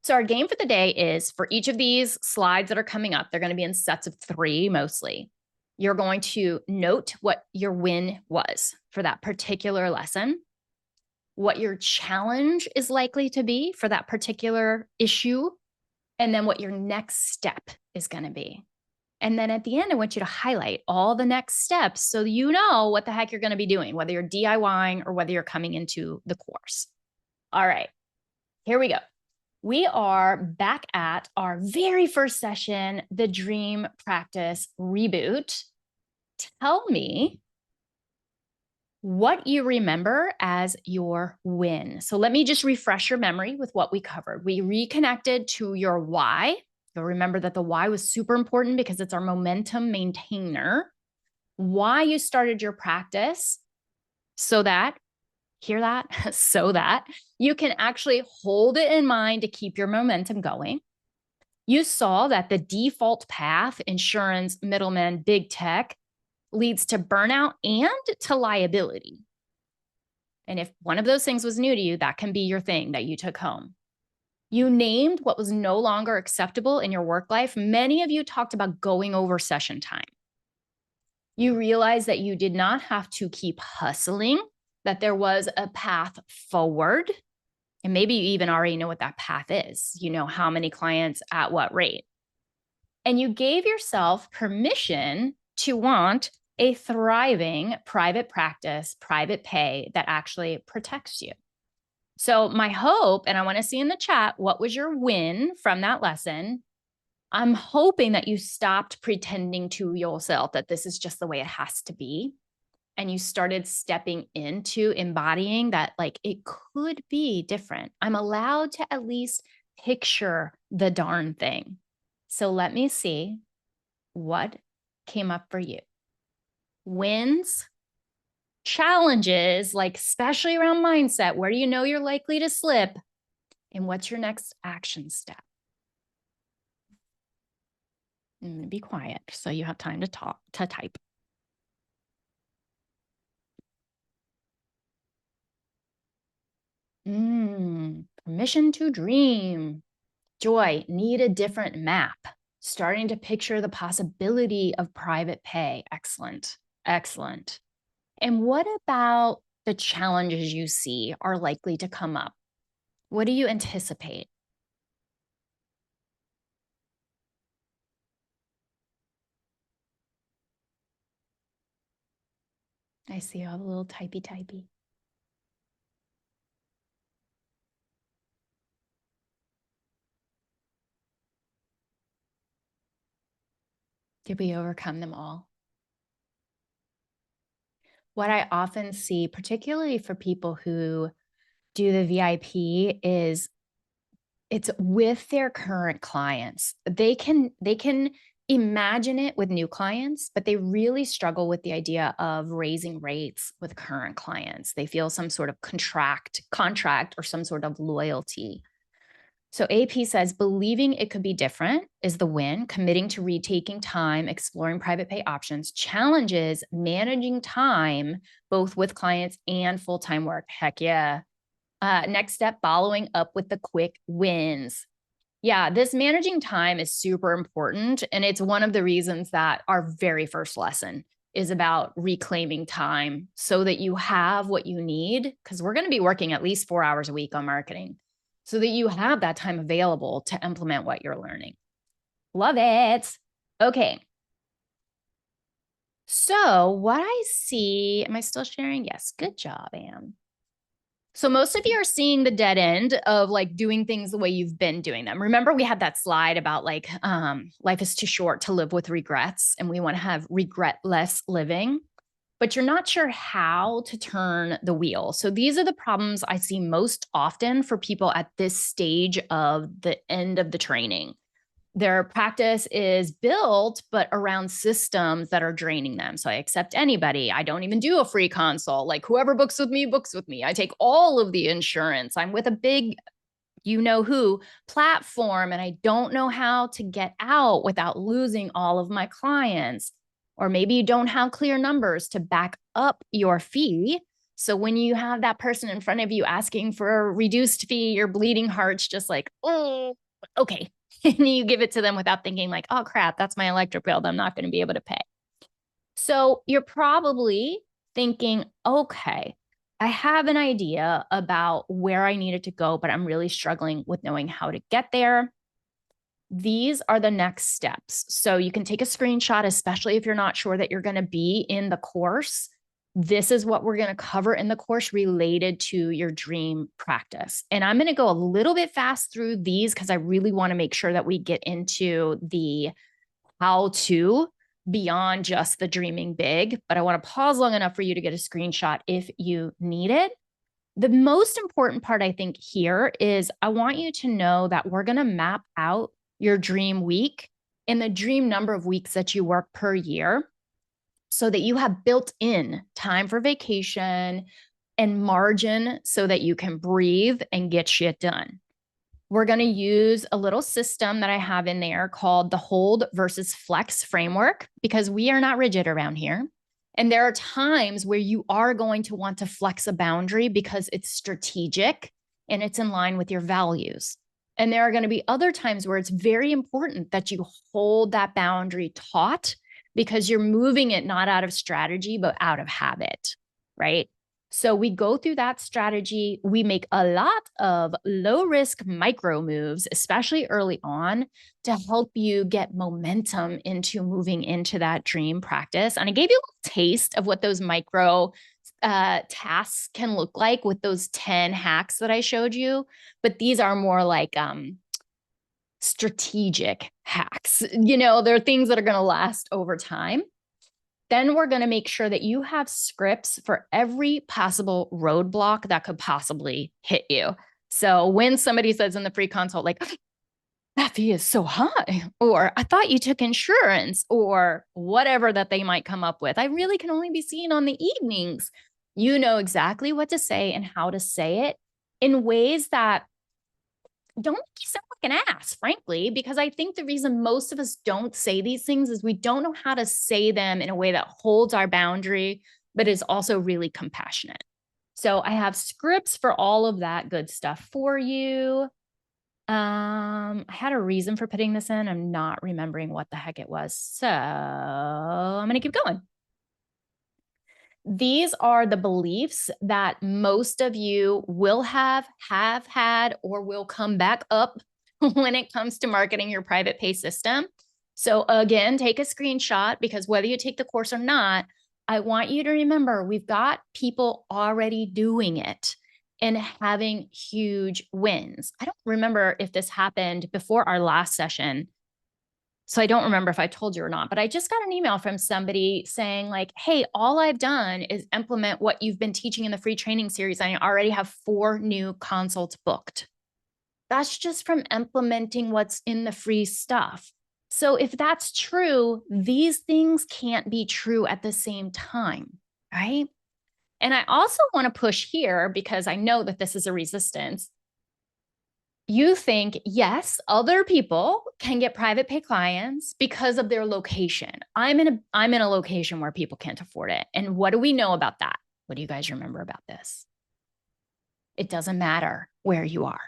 So our game for the day is, for each of these slides that are coming up, they're going to be in sets of 3 mostly. You're going to note what your win was for that particular lesson, what your challenge is likely to be for that particular issue, and then what your next step is going to be. And then at the end, I want you to highlight all the next steps so you know what the heck you're going to be doing, whether you're DIYing or whether you're coming into the course. All right, here we go. We are back at our very first session, the Dream Practice Reboot. Tell me what you remember as your win. So let me just refresh your memory with what we covered. We reconnected to your why. You'll remember that the why was super important because it's our momentum maintainer. Why you started your practice so that, hear that, so that you can actually hold it in mind to keep your momentum going. You saw that the default path, insurance, middlemen, big tech, leads to burnout and to liability. And if one of those things was new to you, that can be your thing that you took home. You named what was no longer acceptable in your work life. Many of you talked about going over session time. You realized that you did not have to keep hustling, that there was a path forward. And maybe you even already know what that path is. You know how many clients at what rate. And you gave yourself permission to want a thriving private practice, private pay that actually protects you. So my hope, and I want to see in the chat, what was your win from that lesson? I'm hoping that you stopped pretending to yourself that this is just the way it has to be. And you started stepping into embodying that, like, it could be different. I'm allowed to at least picture the darn thing. So let me see what came up for you. Wins, challenges, like especially around mindset. Where do you know you're likely to slip? And what's your next action step? I'm going to be quiet so you have time to type. Permission to dream. Joy, need a different map. Starting to picture the possibility of private pay. Excellent. Excellent. And what about the challenges you see are likely to come up? What do you anticipate? I see all the little typey. Did we overcome them all? What I often see, particularly for people who do the VIP, is it's with their current clients. They can imagine it with new clients, but they really struggle with the idea of raising rates with current clients. They feel some sort of contract or some sort of loyalty. So AP says, believing it could be different is the win. Committing to retaking time, exploring private pay options, challenges managing time, both with clients and full-time work. Heck yeah. Next step, following up with the quick wins. Yeah, this managing time is super important. And it's one of the reasons that our very first lesson is about reclaiming time so that you have what you need, because we're going to be working at least 4 hours a week on marketing, so that you have that time available to implement what you're learning. Love it. Okay. So what I see, am I still sharing? Yes. Good job, Anne. So most of you are seeing the dead end of like doing things the way you've been doing them. Remember, we had that slide about like life is too short to live with regrets, and we want to have regret-less living, but you're not sure how to turn the wheel. So these are the problems I see most often for people at this stage of the end of the training. Their practice is built, but around systems that are draining them. So I accept anybody. I don't even do a free consult. Like whoever books with me, books with me. I take all of the insurance. I'm with a big, you know who, platform, and I don't know how to get out without losing all of my clients. Or maybe you don't have clear numbers to back up your fee. So when you have that person in front of you asking for a reduced fee, your bleeding heart's just like, oh, okay. And you give it to them without thinking like, oh crap, that's my electric bill that I'm not going to be able to pay. So you're probably thinking, okay, I have an idea about where I needed to go, but I'm really struggling with knowing how to get there. These are the next steps. So you can take a screenshot, especially if you're not sure that you're going to be in the course. This is what we're going to cover in the course related to your dream practice. And I'm going to go a little bit fast through these because I really want to make sure that we get into the how to beyond just the dreaming big. But I want to pause long enough for you to get a screenshot if you need it. The most important part, I think, here is I want you to know that we're going to map out your dream week and the dream number of weeks that you work per year, so that you have built in time for vacation and margin so that you can breathe and get shit done. We're going to use a little system that I have in there called the hold versus flex framework, because we are not rigid around here. And there are times where you are going to want to flex a boundary because it's strategic and it's in line with your values. And there are going to be other times where it's very important that you hold that boundary taut, because you're moving it not out of strategy, but out of habit, right? So we go through that strategy. We make a lot of low risk micro moves, especially early on, to help you get momentum into moving into that dream practice. And I gave you a little taste of what those micro tasks can look like with those 10 hacks that I showed you. But these are more like strategic hacks. You know, they're things that are going to last over time. Then we're going to make sure that you have scripts for every possible roadblock that could possibly hit you. So when somebody says in the free consult, like, that fee is so high, or I thought you took insurance, or whatever that they might come up with, I really can only be seen on the evenings. You know exactly what to say and how to say it in ways that don't make you sound like an ass, frankly, because I think the reason most of us don't say these things is we don't know how to say them in a way that holds our boundary, but is also really compassionate. So I have scripts for all of that good stuff for you. I had a reason for putting this in. I'm not remembering what the heck it was. So I'm going to keep going. These are the beliefs that most of you will have had, or will come back up when it comes to marketing your private pay system. So again, take a screenshot, because whether you take the course or not, I want you to remember we've got people already doing it and having huge wins. I don't remember if this happened before our last session, so I don't remember if I told you or not, but I just got an email from somebody saying like, hey, all I've done is implement what you've been teaching in the free training series, and I already have 4 new consults booked. That's just from implementing what's in the free stuff. So if that's true, these things can't be true at the same time, right? And I also want to push here, because I know that this is a resistance. you think, yes, other people can get private pay clients because of their location. I'm in a location where people can't afford it. And what do we know about that? What do you guys remember about this? It doesn't matter where you are.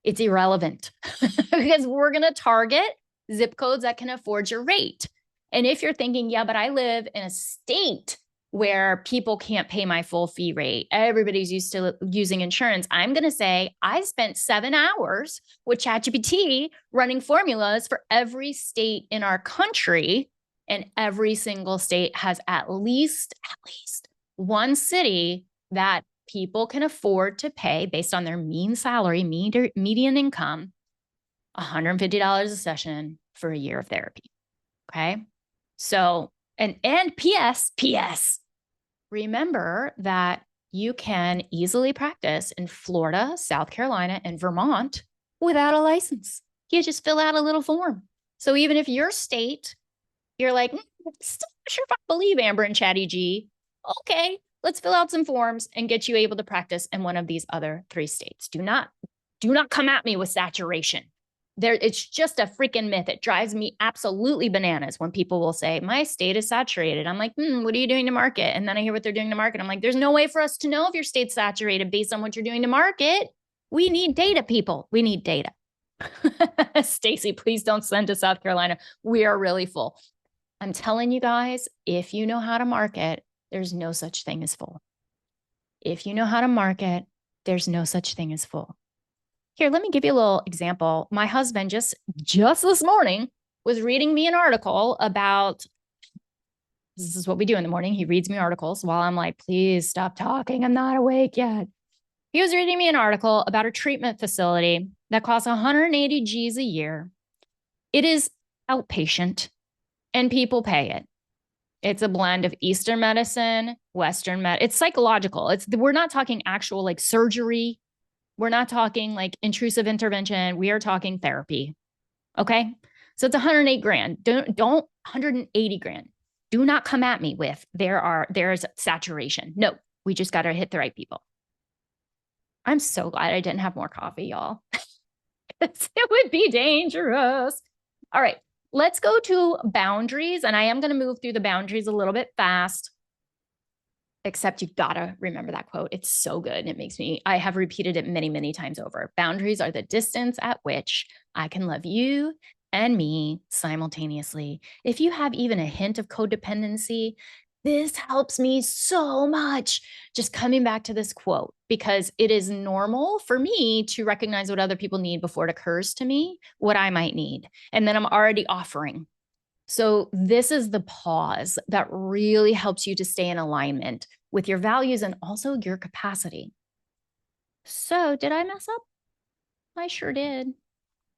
It's irrelevant because we're going to target zip codes that can afford your rate. And if you're thinking, yeah, but I live in a state where people can't pay my full fee rate, everybody's used to using insurance, I'm going to say I spent 7 hours with ChatGPT running formulas for every state in our country, and every single state has at least one city that people can afford to pay based on their mean salary, median income, $150 a session for a year of therapy. Okay. So, and PS, remember that you can easily practice in Florida, South Carolina, and Vermont without a license. You just fill out a little form. So even if your state, you're like, still not sure if I believe Amber and Chatty G. Okay, let's fill out some forms and get you able to practice in one of these other 3 states. Do not come at me with saturation. It's just a freaking myth. It drives me absolutely bananas when people will say, my state is saturated. I'm like, what are you doing to market? And then I hear what they're doing to market. I'm like, there's no way for us to know if your state's saturated based on what you're doing to market. We need data, people. We need data. Stacy, please don't send to South Carolina. We are really full. I'm telling you guys, if you know how to market, there's no such thing as full. If you know how to market, there's no such thing as full. Here, let me give you a little example. My husband just this morning was reading me an article about, this is what we do in the morning. He reads me articles while I'm like, please stop talking. I'm not awake yet. He was reading me an article about a treatment facility that costs 180 G's a year. It is outpatient and people pay it. It's a blend of Eastern medicine, Western medicine. It's psychological. We're not talking actual like surgery. We're not talking like intrusive intervention. We are talking therapy. Okay. So it's 108 grand. Don't 180 grand. Do not come at me with there's saturation. No, we just got to hit the right people. I'm so glad I didn't have more coffee, y'all. It would be dangerous. All right. Let's go to boundaries. And I am going to move through the boundaries a little bit fast. Except you gotta remember that quote. It's so good. I have repeated it many, many times over. Boundaries are the distance at which I can love you and me simultaneously. If you have even a hint of codependency, this helps me so much. Just coming back to this quote, because it is normal for me to recognize what other people need before it occurs to me what I might need. And then I'm already offering. So this is the pause that really helps you to stay in alignment with your values and also your capacity. So did I mess up? I sure did.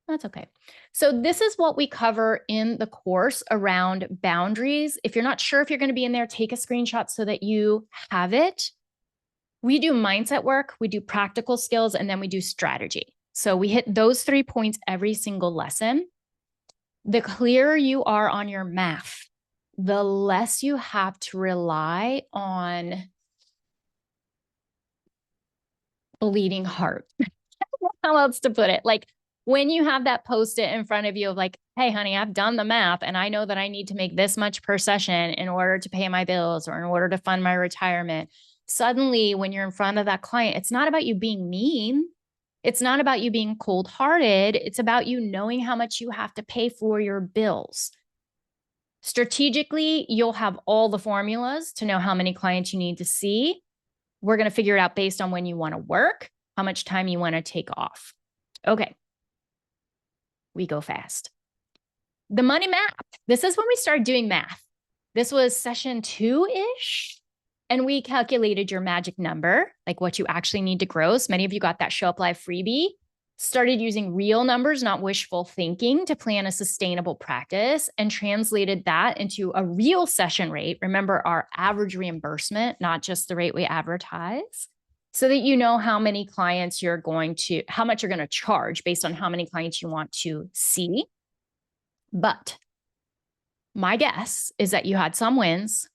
That's okay. So this is what we cover in the course around boundaries. If you're not sure if you're going to be in there, take a screenshot so that you have it. We do mindset work, we do practical skills, and then we do strategy. So we hit those 3 points every single lesson. The clearer you are on your math, the less you have to rely on bleeding heart. How else to put it? Like when you have that post-it in front of you of like, hey, honey, I've done the math and I know that I need to make this much per session in order to pay my bills or in order to fund my retirement. Suddenly, when you're in front of that client, it's not about you being mean. It's not about you being cold-hearted. It's about you knowing how much you have to pay for your bills. Strategically, you'll have all the formulas to know how many clients you need to see. We're going to figure it out based on when you want to work, how much time you want to take off. Okay. We go fast. The money map. This is when we started doing math. This was session 2-ish. And we calculated your magic number, like what you actually need to gross. Many of you got that Show Up Live freebie. Started using real numbers, not wishful thinking, to plan a sustainable practice and translated that into a real session rate. Remember our average reimbursement, not just the rate we advertise, so that you know how many clients how much you're going to charge based on how many clients you want to see. But my guess is that you had some wins.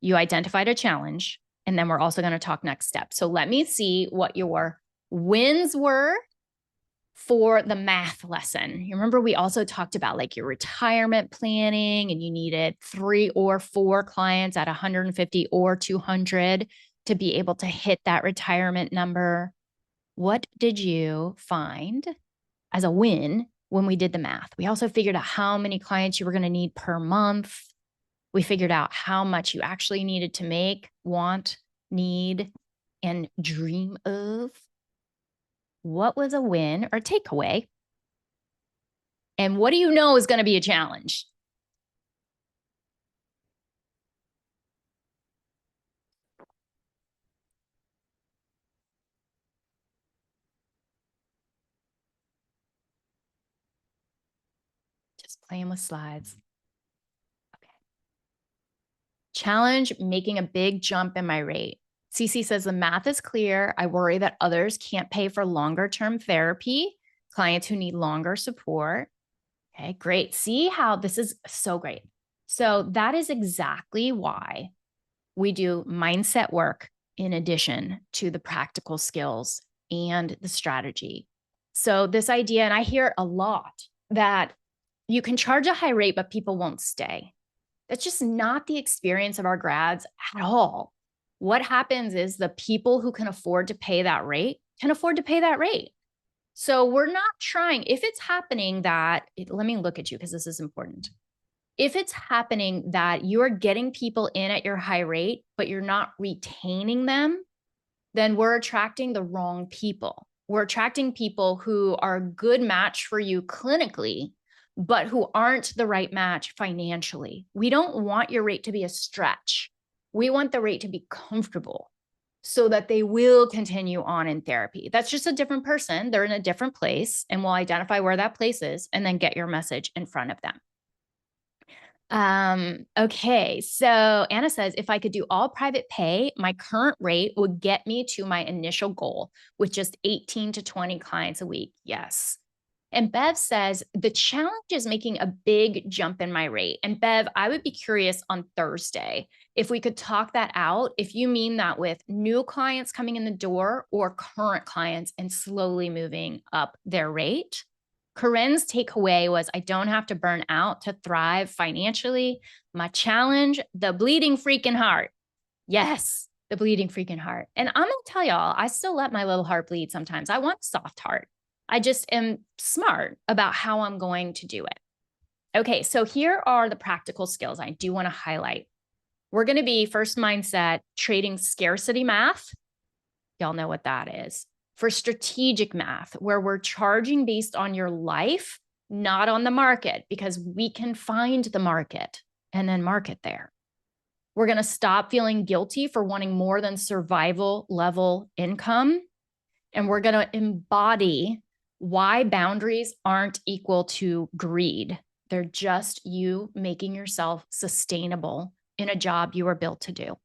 You identified a challenge, and then we're also going to talk next steps. So let me see what your wins were for the math lesson. You remember we also talked about like your retirement planning and you needed 3 or 4 clients at 150 or 200 to be able to hit that retirement number. What did you find as a win when we did the math? We also figured out how many clients you were going to need per month. We figured out how much you actually needed to make, want, need, and dream of. What was a win or takeaway? And what do you know is going to be a challenge? Just playing with slides. Okay. Challenge, making a big jump in my rate. Cece says the math is clear. I worry that others can't pay for longer term therapy, clients who need longer support. Okay, great. See how this is so great. So that is exactly why we do mindset work in addition to the practical skills and the strategy. So this idea, and I hear it a lot, that you can charge a high rate, but people won't stay. That's just not the experience of our grads at all. What happens is the people who can afford to pay that rate can afford to pay that rate. So we're not trying, if it's happening that, let me look at you because this is important. If it's happening that you're getting people in at your high rate, but you're not retaining them, then we're attracting the wrong people. We're attracting people who are a good match for you clinically, but who aren't the right match financially. We don't want your rate to be a stretch. We want the rate to be comfortable so that they will continue on in therapy. That's just a different person. They're in a different place, and we'll identify where that place is and then get your message in front of them. Okay. So Anna says, if I could do all private pay, my current rate would get me to my initial goal with just 18 to 20 clients a week. Yes. And Bev says, the challenge is making a big jump in my rate. And Bev, I would be curious on Thursday if we could talk that out, if you mean that with new clients coming in the door or current clients and slowly moving up their rate. Corinne's takeaway was, I don't have to burn out to thrive financially. My challenge, the bleeding freaking heart. Yes, the bleeding freaking heart. And I'm going to tell y'all, I still let my little heart bleed sometimes. I want a soft heart. I just am smart about how I'm going to do it. Okay, so here are the practical skills I do want to highlight. We're going to be first mindset, trading scarcity math. Y'all know what that is. For strategic math, where we're charging based on your life, not on the market, because we can find the market and then market there. We're going to stop feeling guilty for wanting more than survival level income. And we're going to embody why boundaries aren't equal to greed. They're just you making yourself sustainable in a job you were built to do.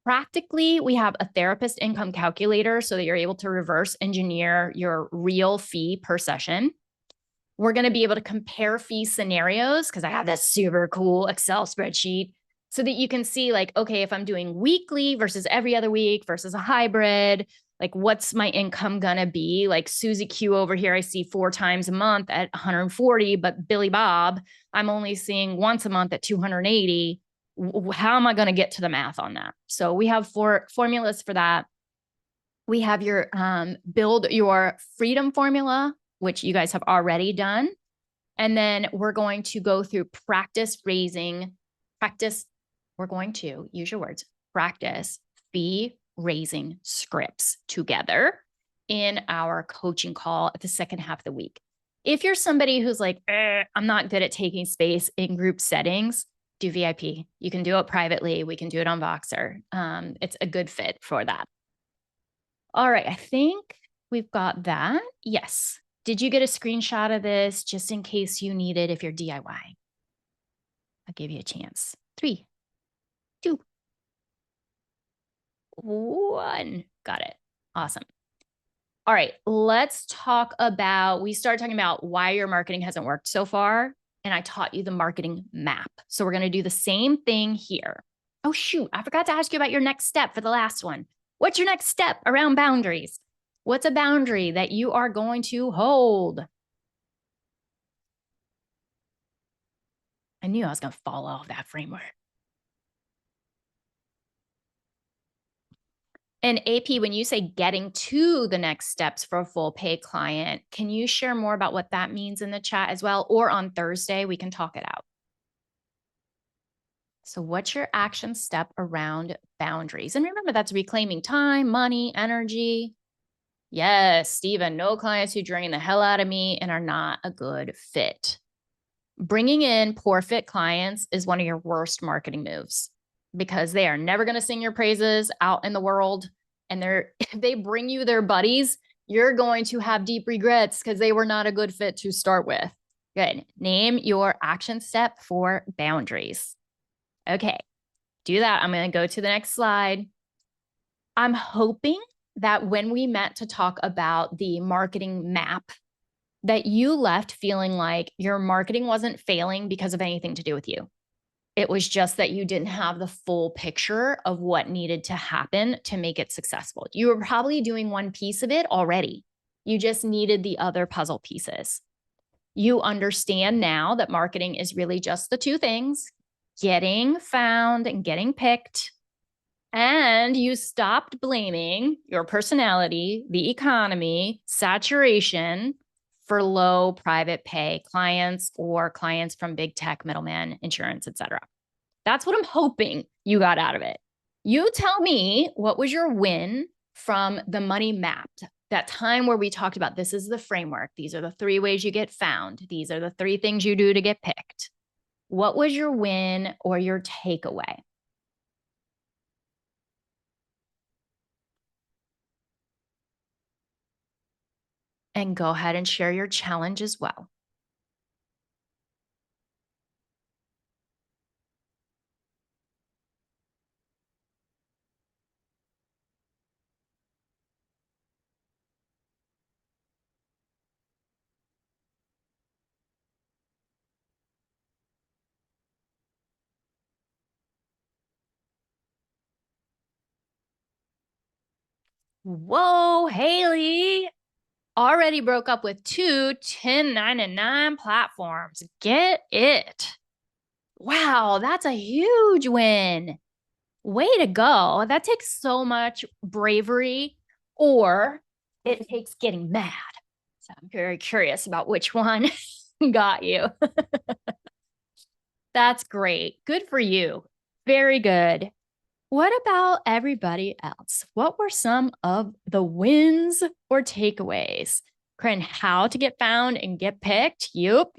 Practically, we have a therapist income calculator so that you're able to reverse engineer your real fee per session. We're going to be able to compare fee scenarios because I have this super cool Excel spreadsheet so that you can see like, okay, if I'm doing weekly versus every other week versus a hybrid, like what's my income going to be? Like Susie Q over here, I see 4 times a month at 140, but Billy Bob, I'm only seeing once a month at 280. How am I going to get to the math on that? So we have 4 formulas for that. We have your build your freedom formula, which you guys have already done. And then we're going to go through we're going to use your words, practice fee raising scripts together in our coaching call at the second half of the week. If you're somebody who's like, I'm not good at taking space in group settings, do VIP. You can do it privately. We can do it on Voxer. It's a good fit for that. All right. I think we've got that. Yes. Did you get a screenshot of this just in case you need it if you're DIY? I'll give you a chance. 3, 2, 1. Got it. Awesome. All right. Let's talk about, we started talking about why your marketing hasn't worked so far. And I taught you the marketing map. So we're going to do the same thing here. Oh, shoot. I forgot to ask you about your next step for the last one. What's your next step around boundaries? What's a boundary that you are going to hold? I knew I was going to fall off that framework. And AP, when you say getting to the next steps for a full pay client, can you share more about what that means in the chat as well? Or on Thursday, we can talk it out. So what's your action step around boundaries? And remember, that's reclaiming time, money, energy. Yes, Stephen, no clients who drain the hell out of me and are not a good fit. Bringing in poor fit clients is one of your worst marketing moves because they are never going to sing your praises out in the world. And if they bring you their buddies, you're going to have deep regrets because they were not a good fit to start with. Good. Name your action step for boundaries. Okay, do that. I'm going to go to the next slide. I'm hoping that when we met to talk about the marketing map, that you left feeling like your marketing wasn't failing because of anything to do with you. It was just that you didn't have the full picture of what needed to happen to make it successful. You were probably doing one piece of it already. You just needed the other puzzle pieces. You understand now that marketing is really just the two things: getting found and getting picked. And you stopped blaming your personality, the economy, saturation for low private pay clients or clients from big tech, middlemen, insurance, etc. That's what I'm hoping you got out of it. You tell me, what was your win from the money map? That time where we talked about, this is the framework. These are the 3 ways you get found. These are the 3 things you do to get picked. What was your win or your takeaway? And go ahead and share your challenge as well. Whoa, Haley already broke up with 2 1099 platforms. Get it. Wow, that's a huge win. Way to go. That takes so much bravery, or it takes getting mad. So I'm very curious about which one got you. That's great. Good for you. Very good. What about everybody else? What were some of the wins or takeaways? Corinne, how to get found and get picked? Yup.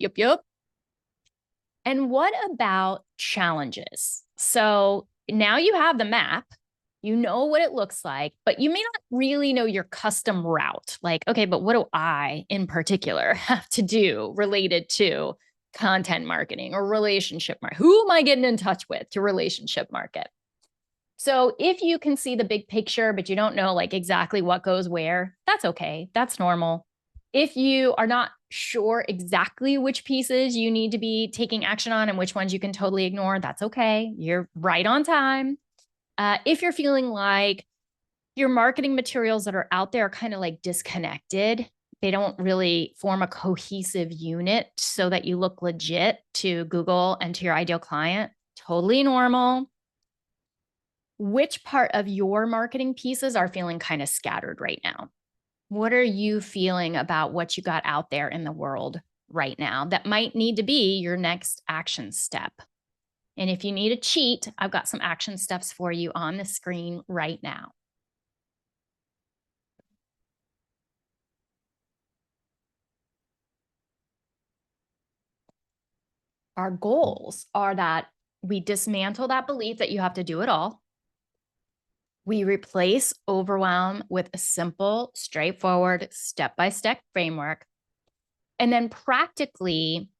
And what about challenges? So now you have the map, you know what it looks like, but you may not really know your custom route. Like, okay, but what do I in particular have to do related to content marketing or relationship marketing? Who am I getting in touch with to relationship market? So if you can see the big picture, but you don't know like exactly what goes where, that's okay. That's normal. If you are not sure exactly which pieces you need to be taking action on and which ones you can totally ignore, that's okay. You're right on time. If you're feeling like your marketing materials that are out there are kind of like disconnected, they don't really form a cohesive unit so that you look legit to Google and to your ideal client, totally normal. Which part of your marketing pieces are feeling kind of scattered right now? What are you feeling about what you got out there in the world right now that might need to be your next action step? And if you need a cheat, I've got some action steps for you on the screen right now. Our goals are that we dismantle that belief that you have to do it all. We replace overwhelm with a simple, straightforward, step-by-step framework. And then practically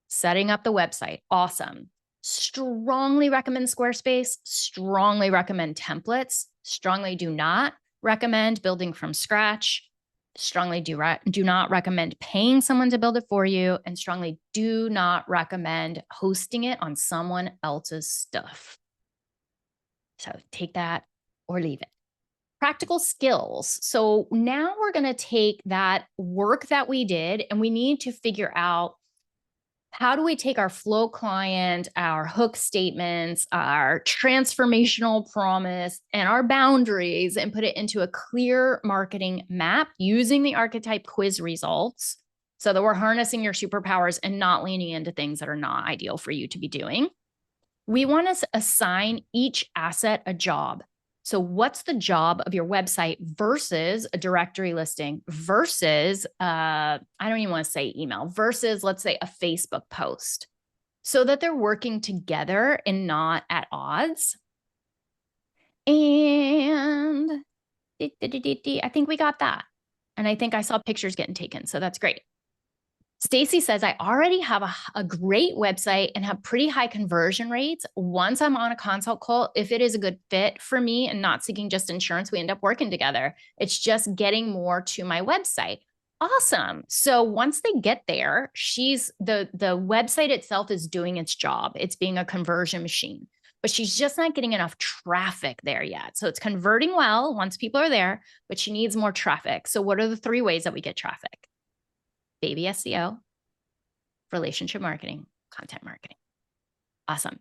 setting up the website. Awesome. Strongly recommend Squarespace. Strongly recommend templates. Strongly do not recommend building from scratch. Strongly do not recommend paying someone to build it for you. And strongly do not recommend hosting it on someone else's stuff. So take that or leave it. practical skills. So now we're going to take that work that we did and we need to figure out, how do we take our flow client, our hook statements, our transformational promise, and our boundaries and put it into a clear marketing map using the archetype quiz results so that we're harnessing your superpowers and not leaning into things that are not ideal for you to be doing. We want to assign each asset a job. So what's the job of your website versus a directory listing versus, I don't even want to say email, versus let's say a Facebook post, so that they're working together and not at odds. And I think we got that. And I think I saw pictures getting taken. So that's great. Stacy says, I already have a great website and have pretty high conversion rates. Once I'm on a consult call, if it is a good fit for me and not seeking just insurance, we end up working together. It's just getting more to my website. Awesome. So once they get there, the website itself is doing its job. It's being a conversion machine, but she's just not getting enough traffic there yet. So it's converting well once people are there, but she needs more traffic. So what are the 3 ways that we get traffic? Baby SEO, relationship marketing, content marketing. Awesome.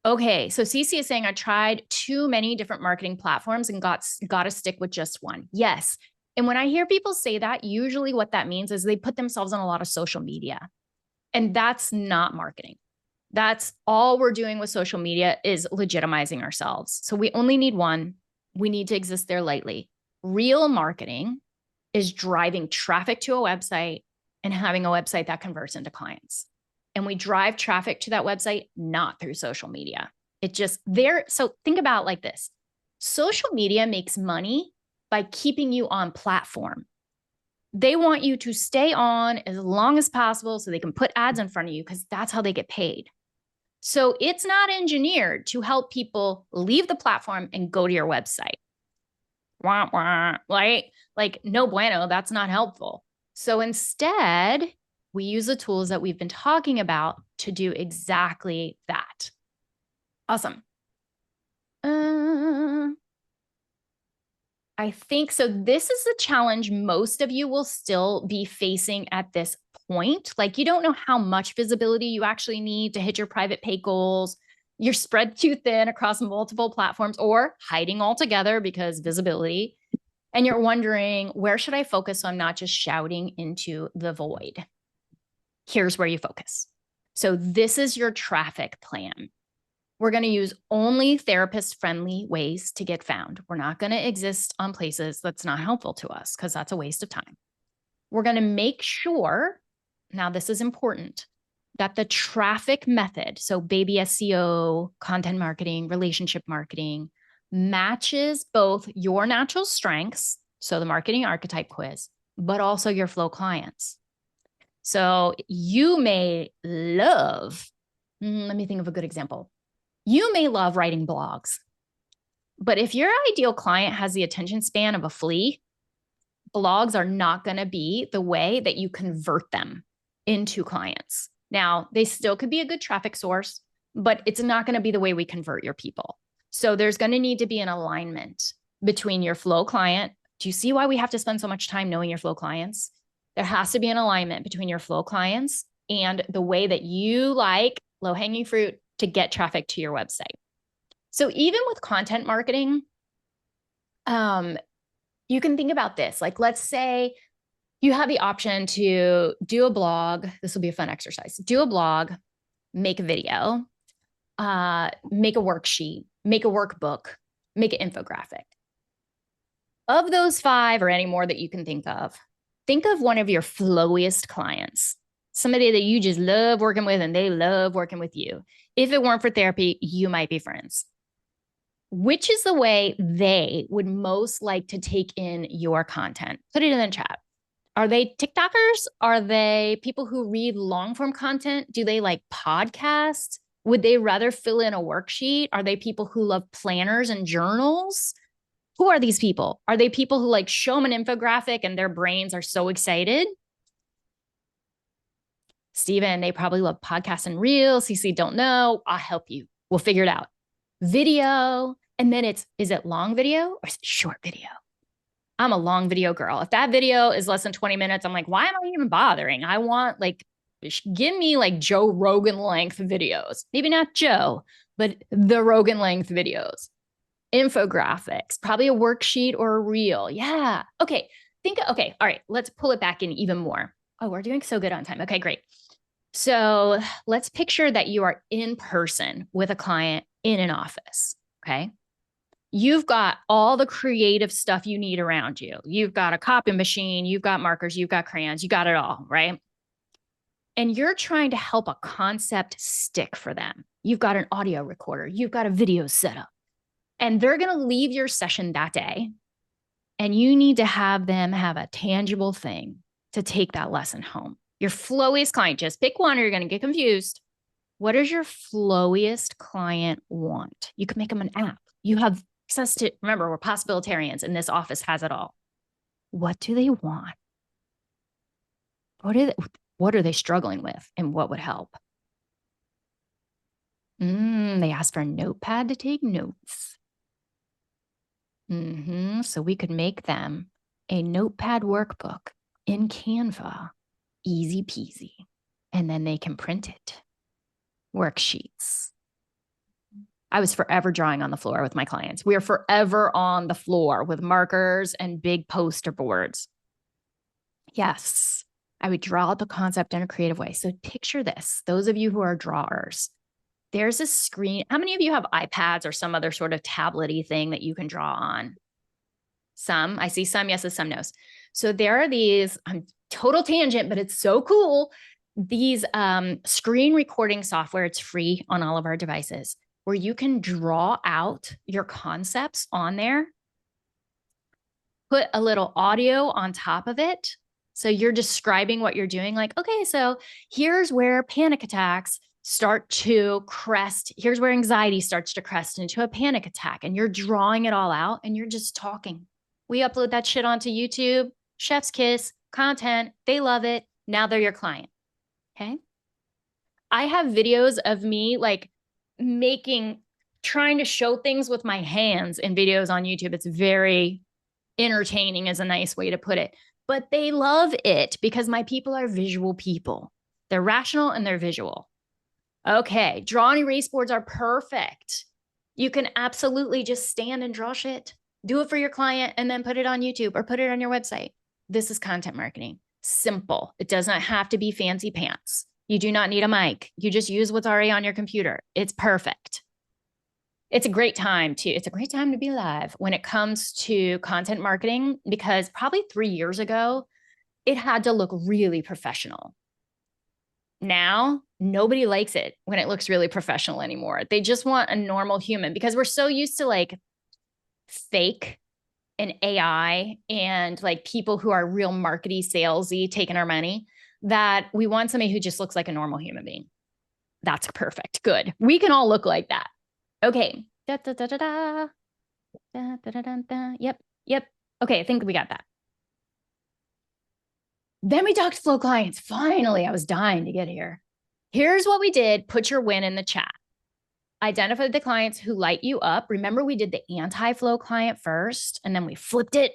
Okay, so Cece is saying, I tried too many different marketing platforms and got to stick with just one. Yes. And when I hear people say that, usually what that means is they put themselves on a lot of social media. And that's not marketing. That's all we're doing with social media is legitimizing ourselves. So we only need one. We need to exist there lightly. Real marketing is driving traffic to a website and having a website that converts into clients. And we drive traffic to that website, not through social media. It just there. So think about it like this. Social media makes money by keeping you on platform. They want you to stay on as long as possible so they can put ads in front of you because that's how they get paid. So it's not engineered to help people leave the platform and go to your website. Wah, wah, right? Like, no bueno, that's not helpful. So instead, we use the tools that we've been talking about to do exactly that. Awesome. I think so. This is the challenge most of you will still be facing at this point. Like, you don't know how much visibility you actually need to hit your private pay goals. You're spread too thin across multiple platforms or hiding altogether because visibility. And you're wondering, where should I focus so I'm not just shouting into the void? Here's where you focus. So this is your traffic plan. We're going to use only therapist-friendly ways to get found. We're not going to exist on places that's not helpful to us because that's a waste of time. We're going to make sure, now this is important, that the traffic method, so baby SEO, content marketing, relationship marketing, matches both your natural strengths, so the marketing archetype quiz, but also your flow clients. So you may love, let me think of a good example. You may love writing blogs, but if your ideal client has the attention span of a flea, blogs are not going to be the way that you convert them into clients. Now, they still could be a good traffic source, but it's not going to be the way we convert your people. So there's going to need to be an alignment between your flow client. Do you see why we have to spend so much time knowing your flow clients? There has to be an alignment between your flow clients and the way that you like low-hanging fruit to get traffic to your website. So even with content marketing, you can think about this. Like, let's say you have the option to do a blog. This will be a fun exercise. Do a blog, make a video, make a worksheet, make a workbook, make an infographic. Of those 5 or any more that you can think of one of your flowiest clients, somebody that you just love working with and they love working with you. If it weren't for therapy, you might be friends. Which is the way they would most like to take in your content? Put it in the chat. Are they TikTokers? Are they people who read long form content? Do they like podcasts? Would they rather fill in a worksheet? Are they people who love planners and journals? Who are these people? Are they people who like show them an infographic and their brains are so excited? Steven, they probably love podcasts and reels. CC, don't know. I'll help you. We'll figure it out. Video, And then is it long video or is it short video? I'm a long video girl. If that video is less than 20 minutes, I'm like, why am I even bothering? I want like, give me like Joe Rogan length videos. Maybe not Joe, but the Rogan length videos. Infographics, probably a worksheet or a reel. Yeah. Okay. Okay. All right. Let's pull it back in even more. Oh, we're doing so good on time. Okay, great. So let's picture that you are in person with a client in an office. Okay. You've got all the creative stuff you need around you. You've got a copy machine, you've got markers, you've got crayons, you got it all, right? And you're trying to help a concept stick for them. You've got an audio recorder, you've got a video setup, and they're going to leave your session that day. And you need to have them have a tangible thing to take that lesson home. Your flowiest client, just pick one or you're going to get confused. What does your flowiest client want? You can make them an app. You have access to, remember, we're possibilitarians and this office has it all. What do they want? What are they struggling with and what would help? They asked for a notepad to take notes. So we could make them a notepad workbook in Canva, easy peasy, and then they can print it. Worksheets. I was forever drawing on the floor with my clients. We are forever on the floor with markers and big poster boards. Yes, I would draw out the concept in a creative way. So picture this, those of you who are drawers, there's a screen. How many of you have iPads or some other sort of tablet-y thing that you can draw on? Some, I see some yeses, some nos. So there are these, total tangent, but it's so cool. These screen recording software, it's free on all of our devices, where you can draw out your concepts on there, put a little audio on top of it. So you're describing what you're doing. Like, okay, so here's where panic attacks start to crest. Here's where anxiety starts to crest into a panic attack. And you're drawing it all out and you're just talking. We upload that shit onto YouTube, chef's kiss, content. They love it. Now they're your client. Okay. I have videos of me like trying to show things with my hands in videos on YouTube. It's very entertaining is a nice way to put it, but they love it because my people are visual people. They're rational and they're visual. Okay. Draw and erase boards are perfect. You can absolutely just stand and draw shit, do it for your client and then put it on YouTube or put it on your website. This is content marketing. Simple. It does not have to be fancy pants. You do not need a mic. You just use what's already on your computer. It's perfect. It's a great time to be live when it comes to content marketing, because probably 3 years ago, it had to look really professional. Now, nobody likes it when it looks really professional anymore. They just want a normal human because we're so used to like fake and AI and like people who are real markety, salesy, taking our money, that we want somebody who just looks like a normal human being. That's perfect. Good. We can all look like that. Okay. Da, da, da, da, da. Da, da, da, da, da. Yep. Okay, I think we got that. Then we talked flow clients. Finally, I was dying to get here. Here's what we did. Put your win in the chat. Identify the clients who light you up. Remember, we did the anti-flow client first, and then we flipped it.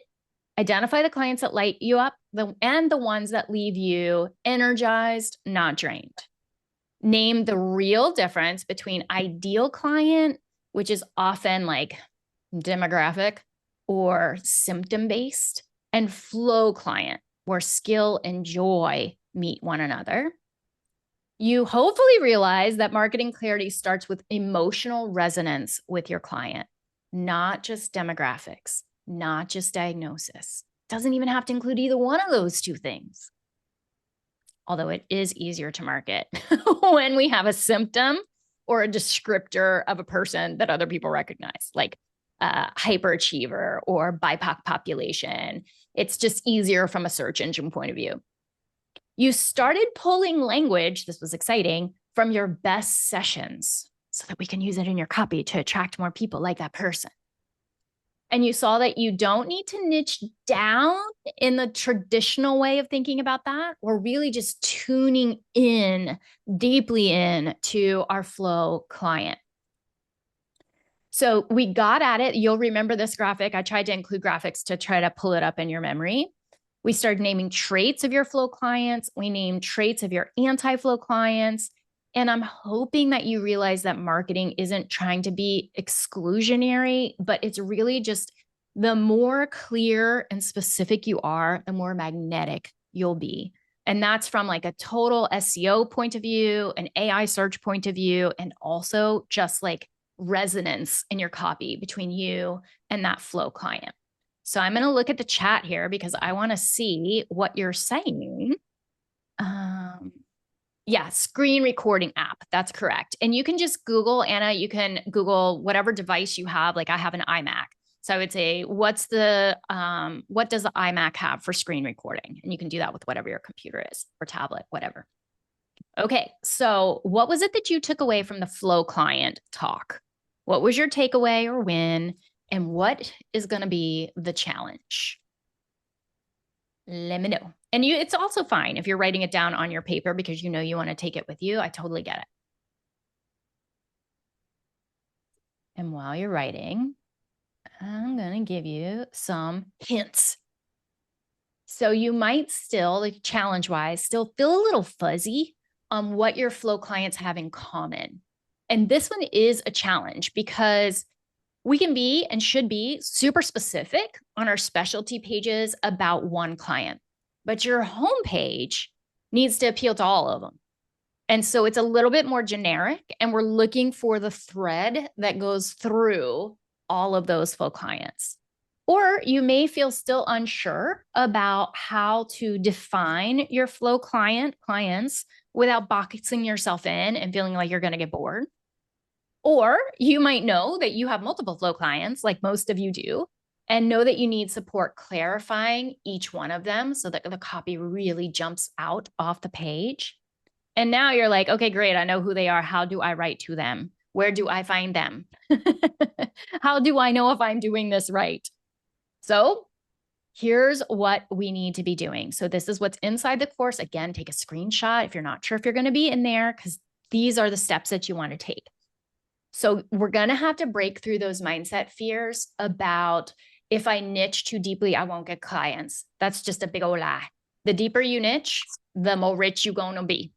Identify the clients that light you up and the ones that leave you energized, not drained. Name the real difference between ideal client, which is often like demographic or symptom-based, and flow client, where skill and joy meet one another. You hopefully realize that marketing clarity starts with emotional resonance with your client, not just demographics, not just diagnosis. Doesn't even have to include either one of those two things. Although it is easier to market when we have a symptom or a descriptor of a person that other people recognize, like hyperachiever or BIPOC population. It's just easier from a search engine point of view. You started pulling language, this was exciting, from your best sessions so that we can use it in your copy to attract more people like that person. And you saw that you don't need to niche down in the traditional way of thinking about that. We're really just tuning in, deeply in to our flow client. So we got at it. You'll remember this graphic. I tried to include graphics to try to pull it up in your memory. We started naming traits of your flow clients. We named traits of your anti-flow clients. And I'm hoping that you realize that marketing isn't trying to be exclusionary, but it's really just the more clear and specific you are, the more magnetic you'll be. And that's from like a total SEO point of view, an AI search point of view, and also just like resonance in your copy between you and that flow client. So I'm going to look at the chat here because I want to see what you're saying. Yeah, screen recording app. That's correct. And you can just Google, Anna, you can Google whatever device you have. Like I have an iMac. So I would say, what does the iMac have for screen recording? And you can do that with whatever your computer is or tablet, whatever. Okay, so what was it that you took away from the flow client talk? What was your takeaway or win? And what is going to be the challenge? Let me know. And it's also fine if you're writing it down on your paper because you know you want to take it with you. I totally get it. And while you're writing, I'm going to give you some hints. So you might still, like challenge-wise, still feel a little fuzzy on what your flow clients have in common. And this one is a challenge because we can be and should be super specific on our specialty pages about one client, but your homepage needs to appeal to all of them. And so it's a little bit more generic, and we're looking for the thread that goes through all of those flow clients. Or you may feel still unsure about how to define your flow clients without boxing yourself in and feeling like you're going to get bored. Or you might know that you have multiple flow clients, like most of you do, and know that you need support clarifying each one of them so that the copy really jumps out off the page. And now you're like, okay, great. I know who they are. How do I write to them? Where do I find them? How do I know if I'm doing this right? So here's what we need to be doing. So this is what's inside the course. Again, take a screenshot if you're not sure if you're going to be in there, because these are the steps that you want to take. So we're going to have to break through those mindset fears about if I niche too deeply, I won't get clients. That's just a big old lie. The deeper you niche, the more rich you're going to be.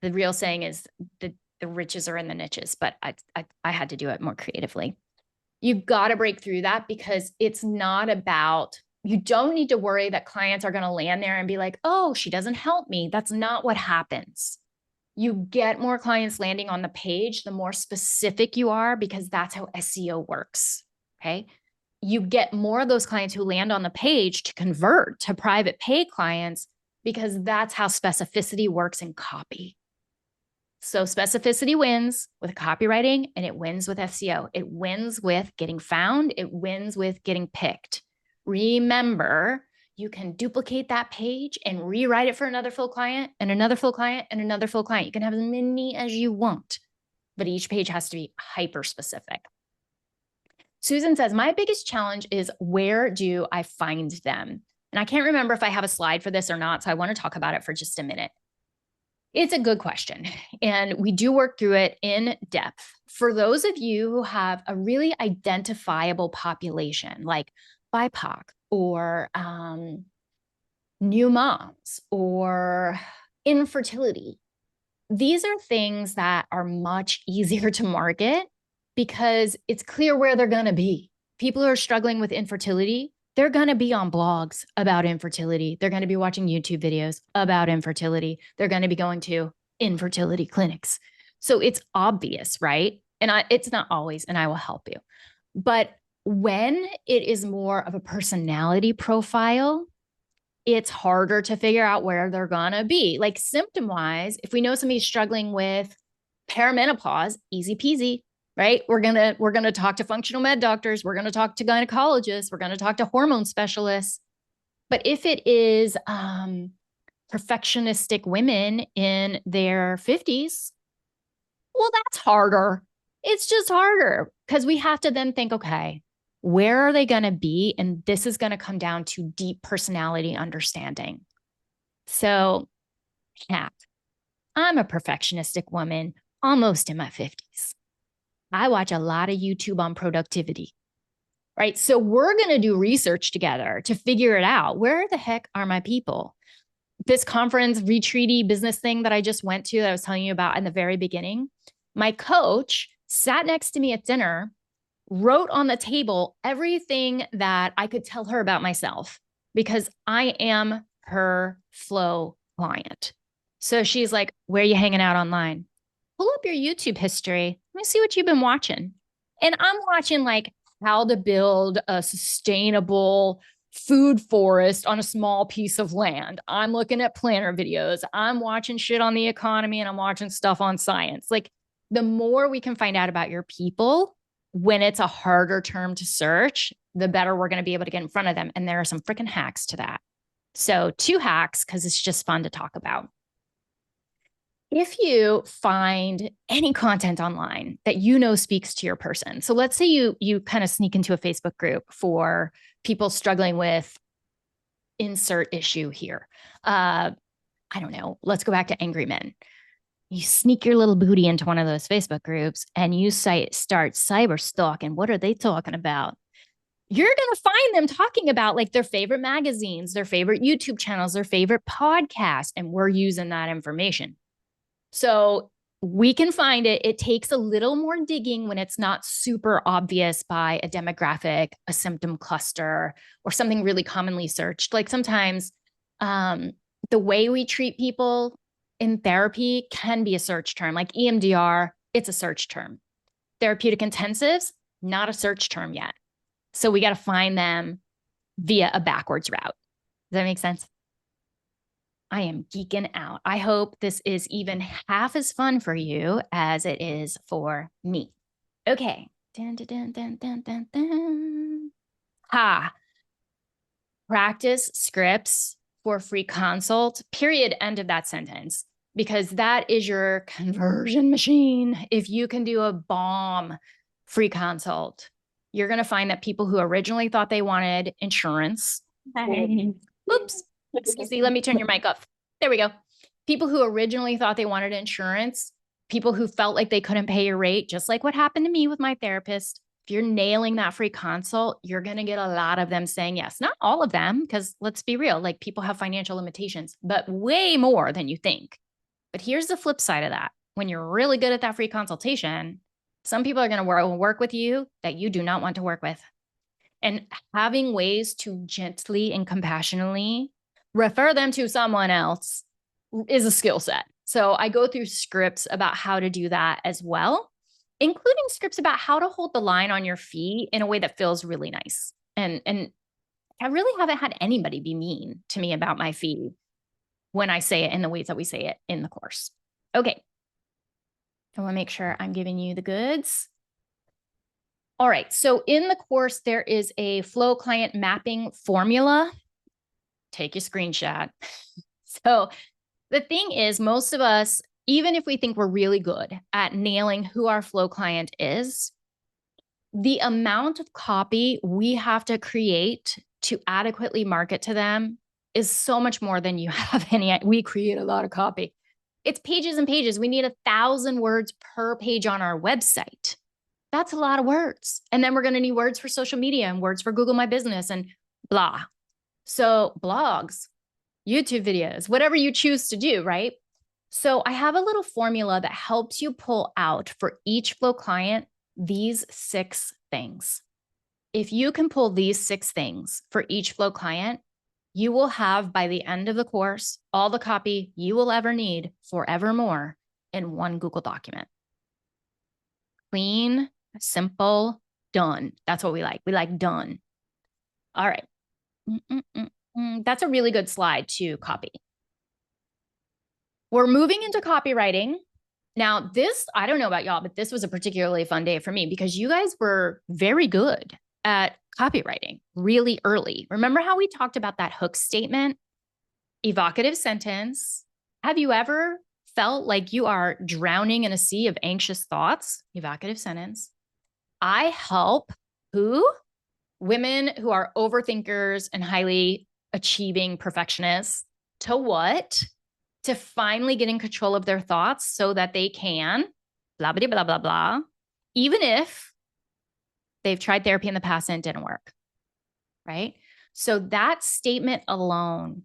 The real saying is the riches are in the niches, but I had to do it more creatively. You've got to break through that because it's not about, you don't need to worry that clients are going to land there and be like, oh, she doesn't help me. That's not what happens. You get more clients landing on the page, the more specific you are, because that's how SEO works, okay? You get more of those clients who land on the page to convert to private pay clients because that's how specificity works in copy. So specificity wins with copywriting and it wins with SEO. It wins with getting found. It wins with getting picked. Remember, you can duplicate that page and rewrite it for another full client and another full client and another full client. You can have as many as you want, but each page has to be hyper specific. Susan says, my biggest challenge is where do I find them? And I can't remember if I have a slide for this or not, so I want to talk about it for just a minute. It's a good question, and we do work through it in depth. For those of you who have a really identifiable population, like BIPOC or new moms or infertility, these are things that are much easier to market because it's clear where they're going to be. People who are struggling with infertility, they're going to be on blogs about infertility. They're going to be watching YouTube videos about infertility. They're going to be going to infertility clinics. So it's obvious, right? And it's not always, and I will help you. But when it is more of a personality profile, it's harder to figure out where they're going to be. Like symptom-wise, if we know somebody's struggling with perimenopause, easy peasy. Right? We're going to talk to functional med doctors. We're going to talk to gynecologists. We're going to talk to hormone specialists. But if it is perfectionistic women in their 50s, well, that's harder. It's just harder because we have to then think, okay, where are they going to be? And this is going to come down to deep personality understanding. So, yeah, I'm a perfectionistic woman, almost in my 50s. I watch a lot of YouTube on productivity, right? So we're going to do research together to figure it out. Where the heck are my people? This conference retreaty business thing that I just went to that I was telling you about in the very beginning, my coach sat next to me at dinner, wrote on the table everything that I could tell her about myself because I am her flow client. So she's like, where are you hanging out online? Pull up your YouTube history. Let me see what you've been watching. And I'm watching like how to build a sustainable food forest on a small piece of land. I'm looking at planner videos. I'm watching shit on the economy and I'm watching stuff on science. Like the more we can find out about your people when it's a harder term to search, the better we're going to be able to get in front of them. And there are some freaking hacks to that. So 2 hacks, because it's just fun to talk about. If you find any content online that you know speaks to your person, so let's say you kind of sneak into a Facebook group for people struggling with insert issue here. I don't know. Let's go back to angry men. You sneak your little booty into one of those Facebook groups and you start cyber stalking. What are they talking about? You're going to find them talking about like their favorite magazines, their favorite YouTube channels, their favorite podcasts, and we're using that information. So we can find it. It takes a little more digging when it's not super obvious by a demographic, a symptom cluster, or something really commonly searched. Like sometimes the way we treat people in therapy can be a search term, like EMDR, it's a search term. Therapeutic intensives, not a search term yet. So we got to find them via a backwards route. Does that make sense? I am geeking out. I hope this is even half as fun for you as it is for me. Okay. Dun, dun, dun, dun, dun, dun. Ha. Practice scripts for free consult, period, end of that sentence, because that is your conversion machine. If you can do a bomb free consult, you're going to find that people who originally thought they wanted insurance. Oops. Excuse me, let me turn your mic off. There we go. People who originally thought they wanted insurance, people who felt like they couldn't pay your rate, just like what happened to me with my therapist. If you're nailing that free consult, you're going to get a lot of them saying yes. Not all of them, because let's be real, like people have financial limitations, but way more than you think. But here's the flip side of that. When you're really good at that free consultation, some people are going to work with you that you do not want to work with. And having ways to gently and compassionately refer them to someone else is a skill set. So I go through scripts about how to do that as well, including scripts about how to hold the line on your fee in a way that feels really nice. And I really haven't had anybody be mean to me about my fee when I say it in the ways that we say it in the course. Okay. I want to make sure I'm giving you the goods. All right. So in the course, there is a flow client mapping formula. Take your screenshot. So the thing is, most of us, even if we think we're really good at nailing who our flow client is, the amount of copy we have to create to adequately market to them is so much more than you have any. We create a lot of copy. It's pages and pages. We need 1,000 words per page on our website. That's a lot of words. And then we're going to need words for social media and words for Google My Business and blah. So blogs, YouTube videos, whatever you choose to do, right? So I have a little formula that helps you pull out for each flow client these 6 things. If you can pull these 6 things for each flow client, you will have by the end of the course all the copy you will ever need forevermore in one Google document. Clean, simple, done. That's what we like. We like done. All right. That's a really good slide to copy. We're moving into copywriting. Now, this, I don't know about y'all, but this was a particularly fun day for me because you guys were very good at copywriting really early. Remember how we talked about that hook statement, evocative sentence? Have you ever felt like you are drowning in a sea of anxious thoughts? Evocative sentence. I help who? Women who are overthinkers and highly achieving perfectionists to what? To finally get in control of their thoughts so that they can blah, blah, blah, blah, blah, even if they've tried therapy in the past and it didn't work, right? So that statement alone,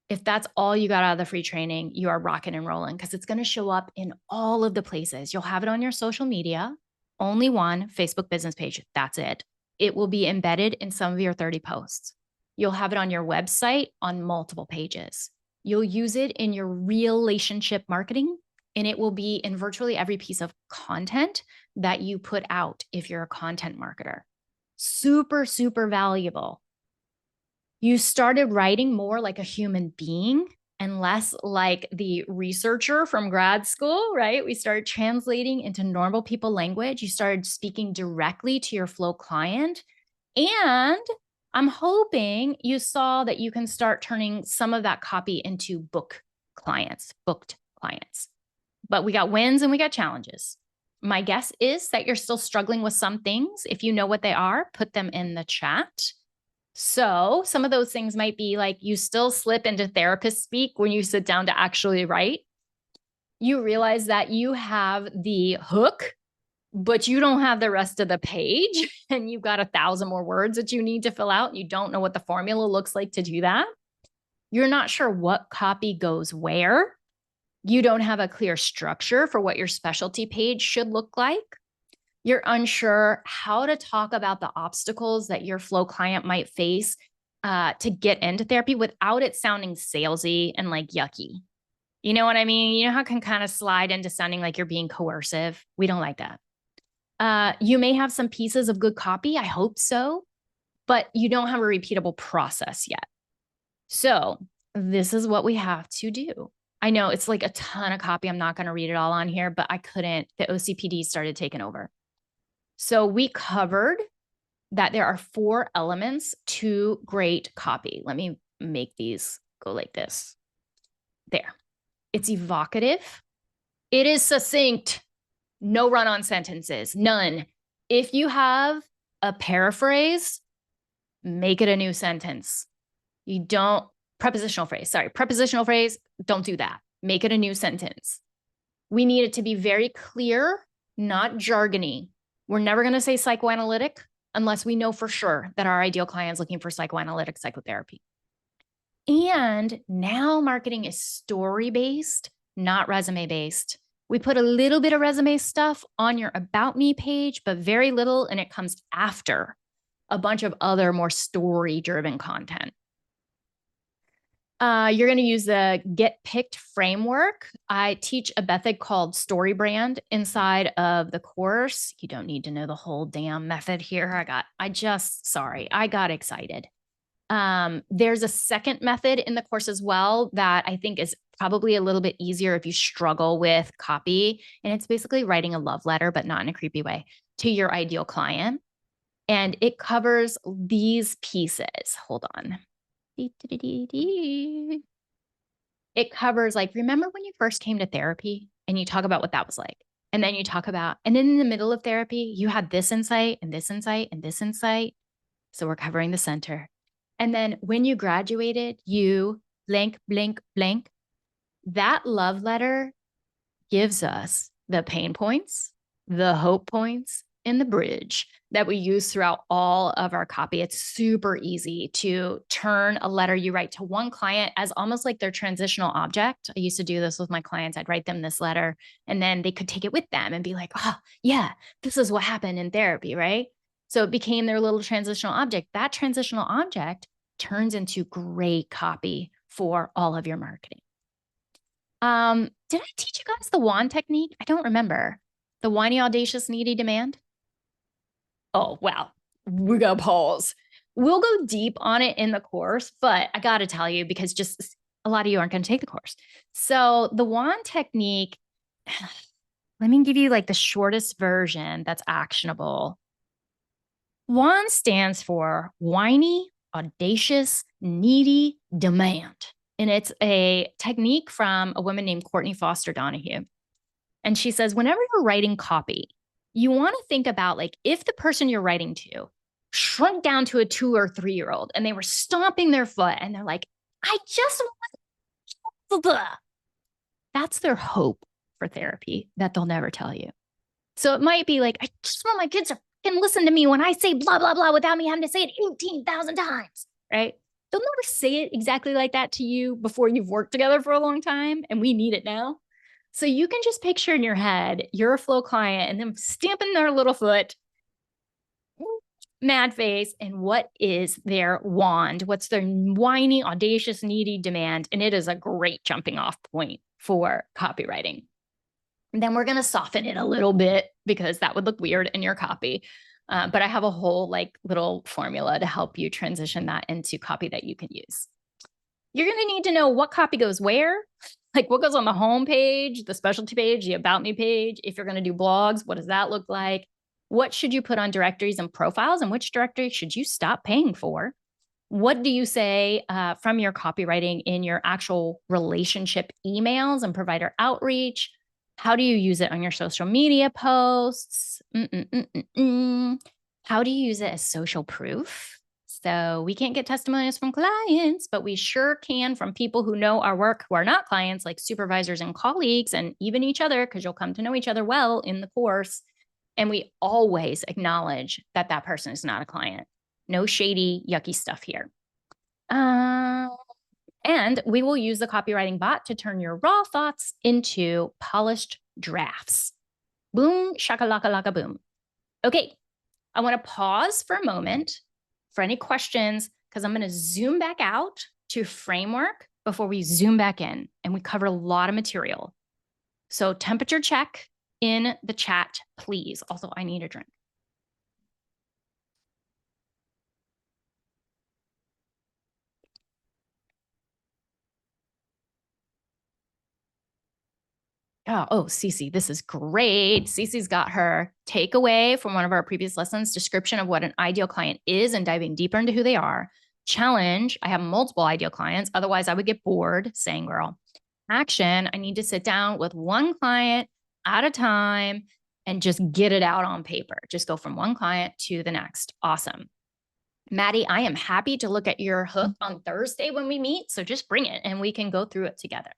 if that's all you got out of the free training, you are rocking and rolling because it's going to show up in all of the places. You'll have it on your social media, only one Facebook business page. That's it. It will be embedded in some of your 30 posts. You'll have it on your website on multiple pages. You'll use it in your relationship marketing, and it will be in virtually every piece of content that you put out if you're a content marketer. Super, super valuable. You started writing more like a human being and less like the researcher from grad school, right? We started translating into normal people language. You started speaking directly to your flow client. And I'm hoping you saw that you can start turning some of that copy into booked clients. But we got wins and we got challenges. My guess is that you're still struggling with some things. If you know what they are, put them in the chat. So some of those things might be like you still slip into therapist speak when you sit down to actually write. You realize that you have the hook, but you don't have the rest of the page and you've got 1,000 more words that you need to fill out. You don't know what the formula looks like to do that. You're not sure what copy goes where. You don't have a clear structure for what your specialty page should look like. You're unsure how to talk about the obstacles that your flow client might face to get into therapy without it sounding salesy and like yucky. You know what I mean? You know how it can kind of slide into sounding like you're being coercive? We don't like that. You may have some pieces of good copy. I hope so, but you don't have a repeatable process yet. So this is what we have to do. I know it's like a ton of copy. I'm not going to read it all on here, but I couldn't. The OCPD started taking over. So we covered that there are 4 elements to great copy. Let me make these go like this. There. It's evocative. It is succinct. No run-on sentences. None. If you have a paraphrase, make it a new sentence. You don't, prepositional phrase, don't do that. Make it a new sentence. We need it to be very clear, not jargony. We're never going to say psychoanalytic unless we know for sure that our ideal client is looking for psychoanalytic psychotherapy. And now marketing is story-based, not resume-based. We put a little bit of resume stuff on your About Me page, but very little, and it comes after a bunch of other more story-driven content. You're going to use the Get Picked framework. I teach a method called Story Brand inside of the course. You don't need to know the whole damn method here. I got excited. There's a second method in the course as well that I think is probably a little bit easier if you struggle with copy. And it's basically writing a love letter, but not in a creepy way, to your ideal client. And it covers these pieces. Hold on. It covers like, remember when you first came to therapy and you talk about what that was like? And then you talk about, and then in the middle of therapy, you had this insight and this insight and this insight. So we're covering the center. And then when you graduated, you blank, blank, blank. That love letter gives us the pain points, the hope points, and the bridge that we use throughout all of our copy. It's super easy to turn a letter you write to one client as almost like their transitional object. I used to do this with my clients. I'd write them this letter and then they could take it with them and be like, oh, yeah, this is what happened in therapy, right? So it became their little transitional object. That transitional object turns into great copy for all of your marketing. Did I teach you guys the WAN technique? I don't remember. The whiny, audacious, needy, demand. Oh, wow. We're going to pause. We'll go deep on it in the course, but I got to tell you, because just a lot of you aren't going to take the course. So the WAN technique, let me give you like the shortest version that's actionable. WAN stands for whiny, audacious, needy, demand. And it's a technique from a woman named Courtney Foster Donahue. And she says, whenever you're writing copy, you want to think about like if the person you're writing to shrunk down to a 2 or 3-year-old and they were stomping their foot and they're like, I just want, that's their hope for therapy that they'll never tell you. So it might be like, I just want my kids to fucking listen to me when I say blah, blah, blah without me having to say it 18,000 times, right? They'll never say it exactly like that to you before you've worked together for a long time, and we need it now. So you can just picture in your head, you're a flow client and them stamping their little foot, mad face, and what is their wand? What's their whiny, audacious, needy demand? And it is a great jumping off point for copywriting. And then we're going to soften it a little bit because that would look weird in your copy. But I have a whole like little formula to help you transition that into copy that you can use. You're going to need to know what copy goes where, like what goes on the home page, the specialty page, the about me page. If you're going to do blogs, what does that look like? What should you put on directories and profiles, and which directory should you stop paying for? What do you say from your copywriting in your actual relationship emails and provider outreach? How do you use it on your social media posts? How do you use it as social proof? So we can't get testimonials from clients, but we sure can from people who know our work, who are not clients, like supervisors and colleagues, and even each other, because you'll come to know each other well in the course. And we always acknowledge that that person is not a client. No shady, yucky stuff here. And we will use the copywriting bot to turn your raw thoughts into polished drafts. Boom, shakalaka laka boom. Okay, I want to pause for a moment for any questions, because I'm going to zoom back out to framework before we zoom back in, and we cover a lot of material. So temperature check in the chat, please. Also, I need a drink. Oh, Cece, this is great. Cece's got her takeaway from one of our previous lessons, description of what an ideal client is and diving deeper into who they are. Challenge, I have multiple ideal clients. Otherwise, I would get bored. Saying girl. Action, I need to sit down with one client at a time and just get it out on paper. Just go from one client to the next. Awesome. Maddie, I am happy to look at your hook on Thursday when we meet. So just bring it and we can go through it together.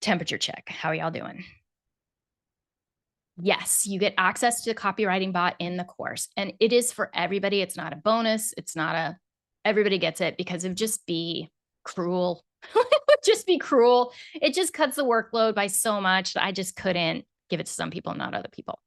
Temperature check. How are y'all doing? Yes, you get access to the copywriting bot in the course, and it is for everybody. It's not a bonus. It's not a, everybody gets it, because it would just be cruel. It would just be cruel. It just cuts the workload by so much that I just couldn't give it to some people, not other people.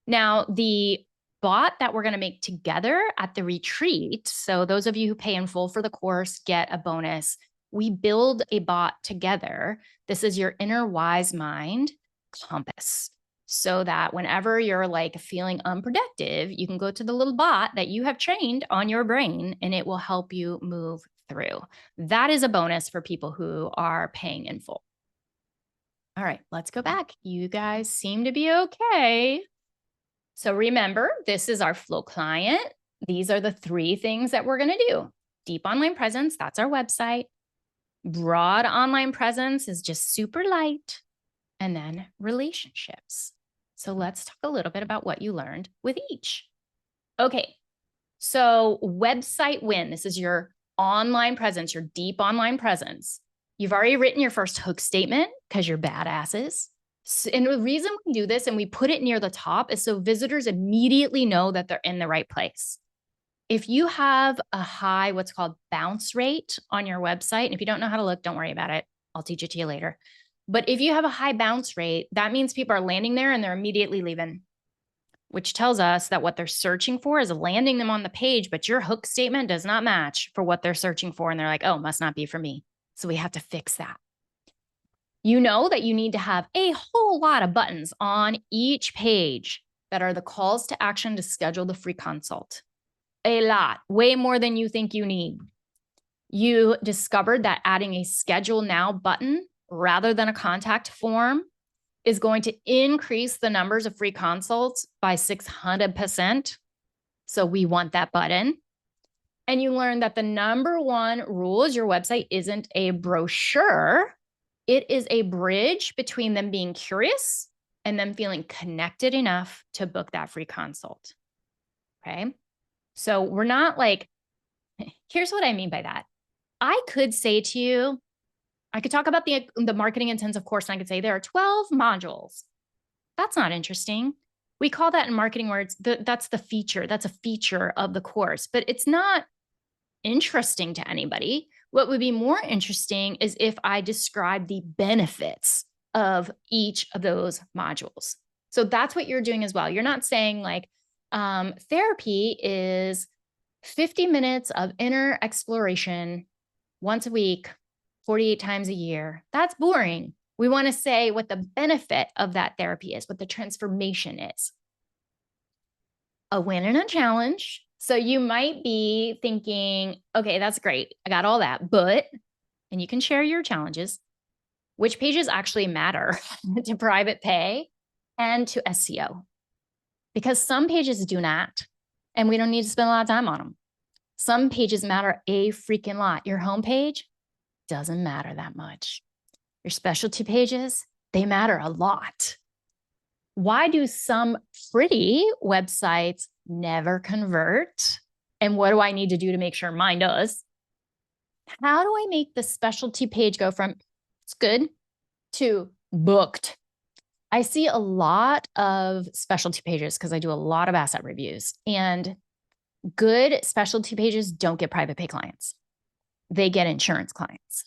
Now, the bot that we're going to make together at the retreat, so those of you who pay in full for the course get a bonus. We build a bot together. This is your inner wise mind compass, so that whenever you're like feeling unproductive, you can go to the little bot that you have trained on your brain, and it will help you move through. That is a bonus for people who are paying in full. All right, let's go back. You guys seem to be okay. So remember, this is our flow client. These are the 3 things that we're going to do. Deep online presence, that's our website. Broad online presence is just super light. And then relationships. So let's talk a little bit about what you learned with each. Okay, so website win. This is your online presence, your deep online presence. You've already written your first hook statement because you're badasses. And the reason we do this and we put it near the top is so visitors immediately know that they're in the right place. If you have a high, what's called bounce rate on your website, and if you don't know how to look, don't worry about it. I'll teach it to you later. But if you have a high bounce rate, that means people are landing there and they're immediately leaving, which tells us that what they're searching for is landing them on the page, but your hook statement does not match for what they're searching for. And they're like, oh, must not be for me. So we have to fix that. You know that you need to have a whole lot of buttons on each page that are the calls to action to schedule the free consult. A lot, way more than you think you need. You discovered that adding a schedule now button rather than a contact form is going to increase the numbers of free consults by 600%. So we want that button. And you learn that the number 1 rule is your website isn't a brochure. It is a bridge between them being curious and them feeling connected enough to book that free consult. Okay. So we're not like, here's what I mean by that. I could say to you, I could talk about the marketing intensive course, and I could say there are 12 modules. That's not interesting. We call that in marketing words, that's the feature. That's a feature of the course, but it's not interesting to anybody. What would be more interesting is if I describe the benefits of each of those modules. So that's what you're doing as well. You're not saying like, therapy is 50 minutes of inner exploration once a week, 48 times a year. That's boring. We want to say what the benefit of that therapy is, what the transformation is. A win and a challenge. So you might be thinking, okay, that's great. I got all that, but, and you can share your challenges, which pages actually matter to private pay and to SEO, because some pages do not, and we don't need to spend a lot of time on them. Some pages matter a freaking lot. Your homepage doesn't matter that much. Your specialty pages, they matter a lot. Why do some pretty websites never convert? And what do I need to do to make sure mine does? How do I make the specialty page go from it's good to booked? I see a lot of specialty pages because I do a lot of asset reviews, and good specialty pages don't get private pay clients. They get insurance clients.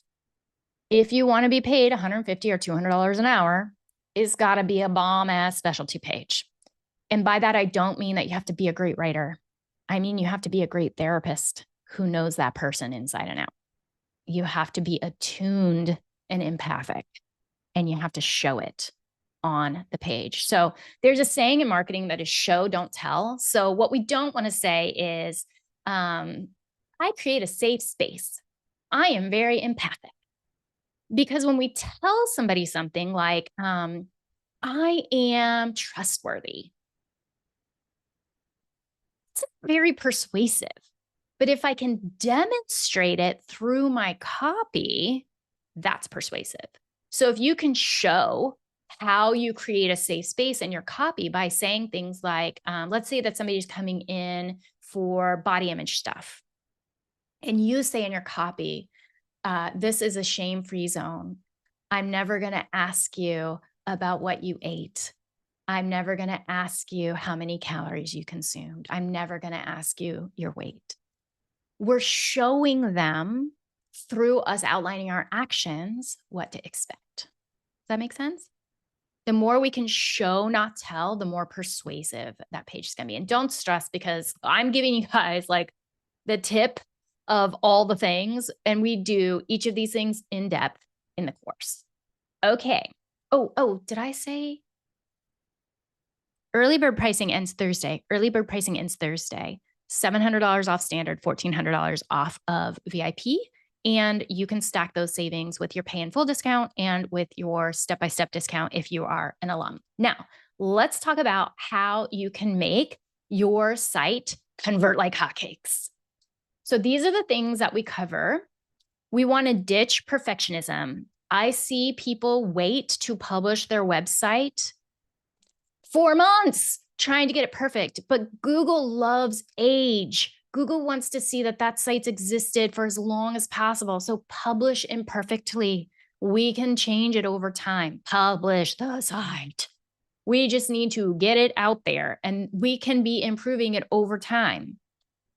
If you want to be paid $150 or $200 an hour, it's got to be a bomb ass specialty page. And by that, I don't mean that you have to be a great writer. I mean, you have to be a great therapist who knows that person inside and out. You have to be attuned and empathic, and you have to show it on the page. So there's a saying in marketing that is show, don't tell. So what we don't want to say is, I create a safe space. I am very empathic. Because when we tell somebody something like, I am trustworthy, it's very persuasive. But if I can demonstrate it through my copy, that's persuasive. So if you can show how you create a safe space in your copy by saying things like, let's say that somebody's coming in for body image stuff, and you say in your copy, this is a shame-free zone. I'm never going to ask you about what you ate. I'm never going to ask you how many calories you consumed. I'm never going to ask you your weight. We're showing them through us outlining our actions what to expect. Does that make sense? The more we can show, not tell, the more persuasive that page is going to be. And don't stress, because I'm giving you guys like the tip of all the things, and we do each of these things in depth in the course. Okay. Oh, did I say early bird pricing ends Thursday? Early bird pricing ends Thursday. $700 off standard, $1,400 off of VIP. And you can stack those savings with your pay in full discount and with your step-by-step discount if you are an alum. Now, let's talk about how you can make your site convert like hotcakes. So these are the things that we cover. We want to ditch perfectionism. I see people wait to publish their website 4 months trying to get it perfect, but Google loves age. Google wants to see that that site's existed for as long as possible. So publish imperfectly. We can change it over time. Publish the site. We just need to get it out there, and we can be improving it over time.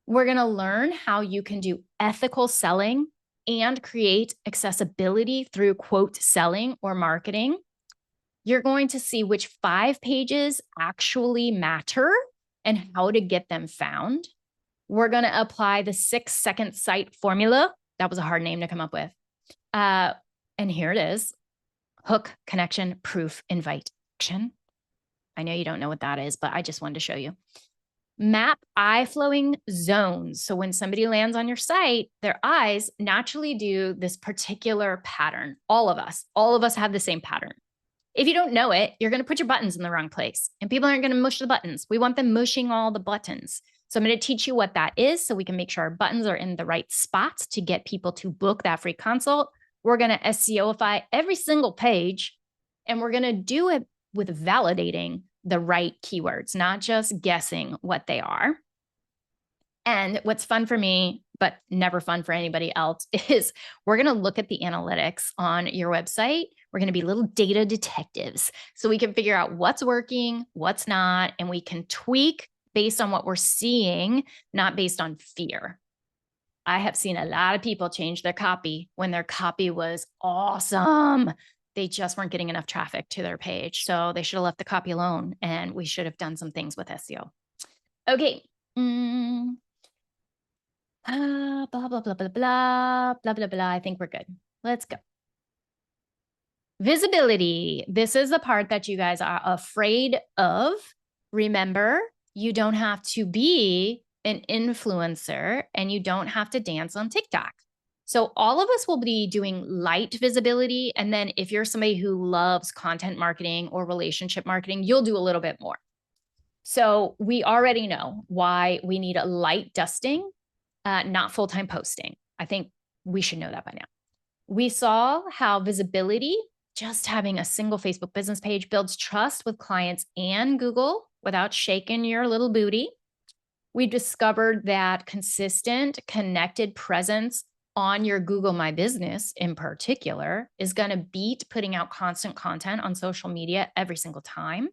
We're going to learn how you can do ethical selling and create accessibility through quote selling or marketing. You're going to see which 5 pages actually matter and how to get them found. We're going to apply the 6-second site formula. That was a hard name to come up with. And here it is. Hook, connection, proof, invite, action. I know you don't know what that is, but I just wanted to show you. Map eye flowing zones. So when somebody lands on your site, their eyes naturally do this particular pattern. All of us have the same pattern. If you don't know it, you're going to put your buttons in the wrong place, and people aren't going to mush the buttons. We want them mushing all the buttons. So I'm going to teach you what that is so we can make sure our buttons are in the right spots to get people to book that free consult. We're going to SEOify every single page, and we're going to do it with validating the right keywords, not just guessing what they are. And what's fun for me, but never fun for anybody else, is we're going to look at the analytics on your website. We're going to be little data detectives so we can figure out what's working, what's not, and we can tweak based on what we're seeing, not based on fear. I have seen a lot of people change their copy when their copy was awesome. They just weren't getting enough traffic to their page. So they should have left the copy alone, and we should have done some things with SEO. Okay. Blah, blah, blah, blah, blah, blah, blah, blah. I think we're good. Let's go. Visibility. This is the part that you guys are afraid of. Remember, you don't have to be an influencer and you don't have to dance on TikTok. So all of us will be doing light visibility. And then if you're somebody who loves content marketing or relationship marketing, you'll do a little bit more. So we already know why we need a light dusting, not full-time posting. I think we should know that by now. We saw how visibility, just having a single Facebook business page, builds trust with clients and Google without shaking your little booty. We discovered that consistent, connected presence on your Google My Business in particular is going to beat putting out constant content on social media every single time.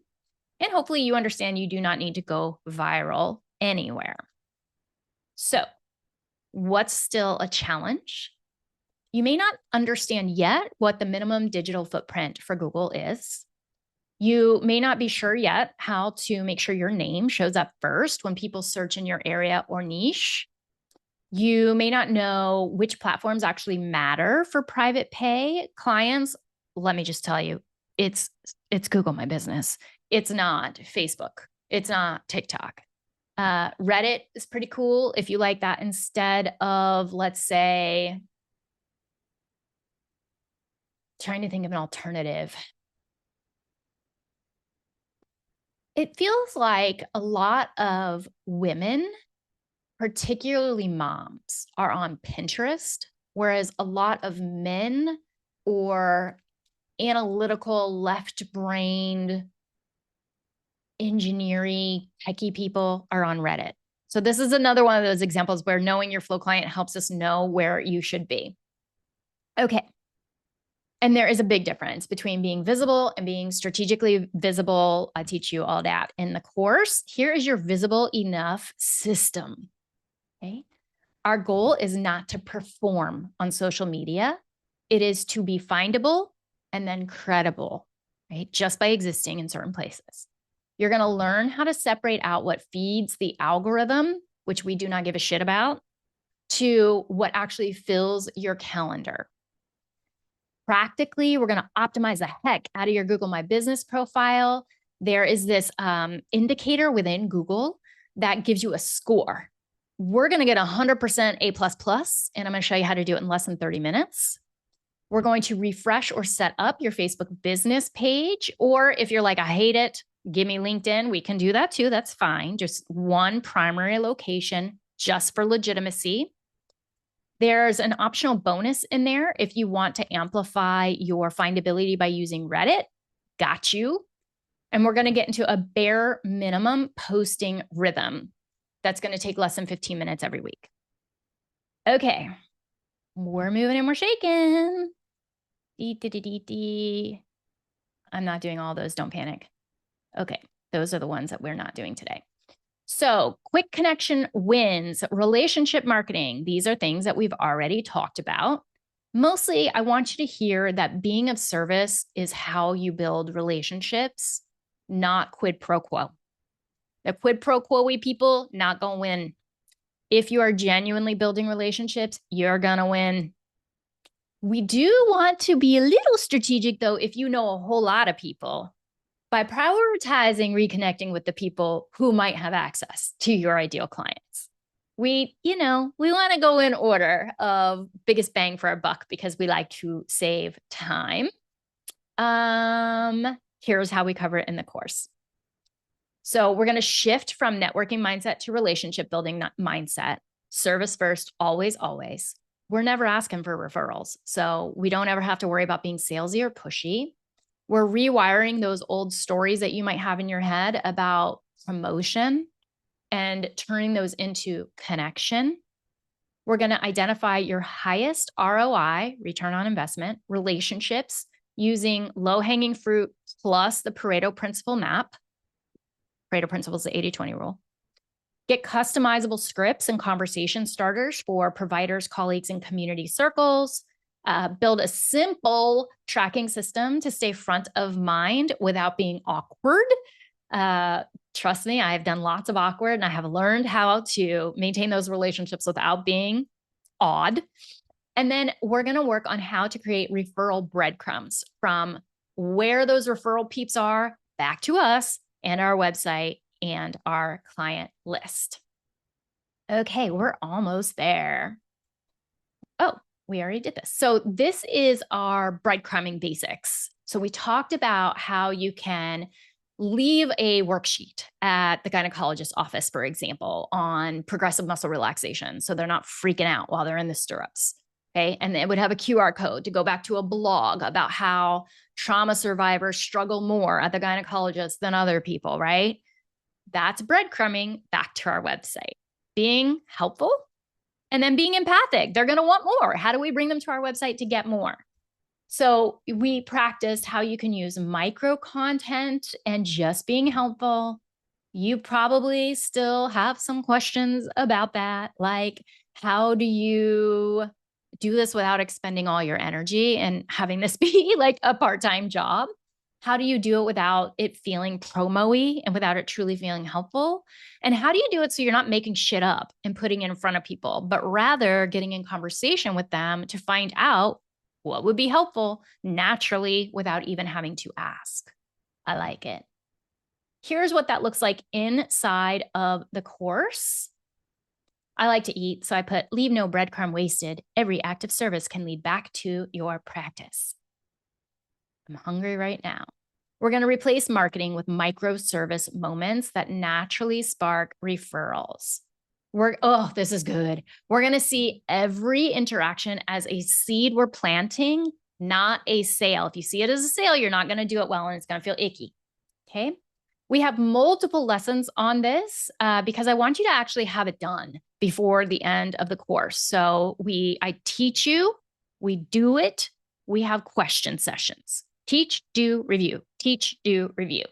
And hopefully you understand you do not need to go viral anywhere. So what's still a challenge? You may not understand yet what the minimum digital footprint for Google is. You may not be sure yet how to make sure your name shows up first when people search in your area or niche. You may not know which platforms actually matter for private pay clients. Let me just tell you, it's Google My Business. It's not Facebook. It's not TikTok. Reddit is pretty cool if you like that instead of, let's say, trying to think of an alternative. It feels like a lot of women, particularly moms, are on Pinterest, whereas a lot of men or analytical, left-brained, engineering, techie people are on Reddit. So this is another one of those examples where knowing your flow client helps us know where you should be. Okay. And there is a big difference between being visible and being strategically visible. I teach you all that in the course. Here is your visible enough system. Okay. Our goal is not to perform on social media. It is to be findable and then credible, right? Just by existing in certain places. You're going to learn how to separate out what feeds the algorithm, which we do not give a shit about, to what actually fills your calendar. Practically, we're going to optimize the heck out of your Google My Business profile. There is this indicator within Google that gives you a score. We're going to get 100% A++, and I'm going to show you how to do it in less than 30 minutes. We're going to refresh or set up your Facebook business page. Or if you're like, I hate it, give me LinkedIn. We can do that too. That's fine. Just one primary location just for legitimacy. There's an optional bonus in there if you want to amplify your findability by using Reddit. Got you. And we're going to get into a bare minimum posting rhythm that's going to take less than 15 minutes every week. Okay. We're moving and we're shaking. I'm not doing all those. Don't panic. Okay. Those are the ones that we're not doing today. So quick connection wins, relationship marketing. These are things that we've already talked about. Mostly, I want you to hear that being of service is how you build relationships, not quid pro quo. The quid pro quo-y people, not going to win. If you are genuinely building relationships, you're going to win. We do want to be a little strategic, though, if you know a whole lot of people, by prioritizing reconnecting with the people who might have access to your ideal clients. We want to go in order of biggest bang for our buck because we like to save time. Here's how we cover it in the course. So we're going to shift from networking mindset to relationship building mindset. Service first, always, always. We're never asking for referrals, so we don't ever have to worry about being salesy or pushy. We're rewiring those old stories that you might have in your head about promotion and turning those into connection. We're going to identify your highest ROI, return on investment, relationships using low-hanging fruit plus the Pareto principle map. Pareto principle is the 80-20 rule. Get customizable scripts and conversation starters for providers, colleagues, and community circles. Build a simple tracking system to stay front of mind without being awkward. Trust me, I have done lots of awkward and I have learned how to maintain those relationships without being odd. And then we're going to work on how to create referral breadcrumbs from where those referral peeps are back to us and our website and our client list. Okay, we're almost there. Oh, we already did this. So this is our breadcrumbing basics. So we talked about how you can leave a worksheet at the gynecologist's office, for example, on progressive muscle relaxation. So they're not freaking out while they're in the stirrups. Okay. And it would have a QR code to go back to a blog about how trauma survivors struggle more at the gynecologist than other people, right? That's breadcrumbing back to our website, being helpful and then being empathic. They're going to want more. How do we bring them to our website to get more? So we practiced how you can use micro content and just being helpful. You probably still have some questions about that. Like, how do you do this without expending all your energy and having this be like a part-time job? How do you do it without it feeling promo-y and without it truly feeling helpful? And how do you do it so you're not making shit up and putting it in front of people, but rather getting in conversation with them to find out what would be helpful naturally without even having to ask? I like it. Here's what that looks like inside of the course. I like to eat, so I put leave no breadcrumb wasted. Every act of service can lead back to your practice. I'm hungry right now. We're going to replace marketing with microservice moments that naturally spark referrals. This is good. We're going to see every interaction as a seed we're planting, not a sale. If you see it as a sale, you're not going to do it well and it's going to feel icky. Okay. We have multiple lessons on this because I want you to actually have it done before the end of the course. So I teach you, we do it, we have question sessions. Teach, do, review. Teach, do, review.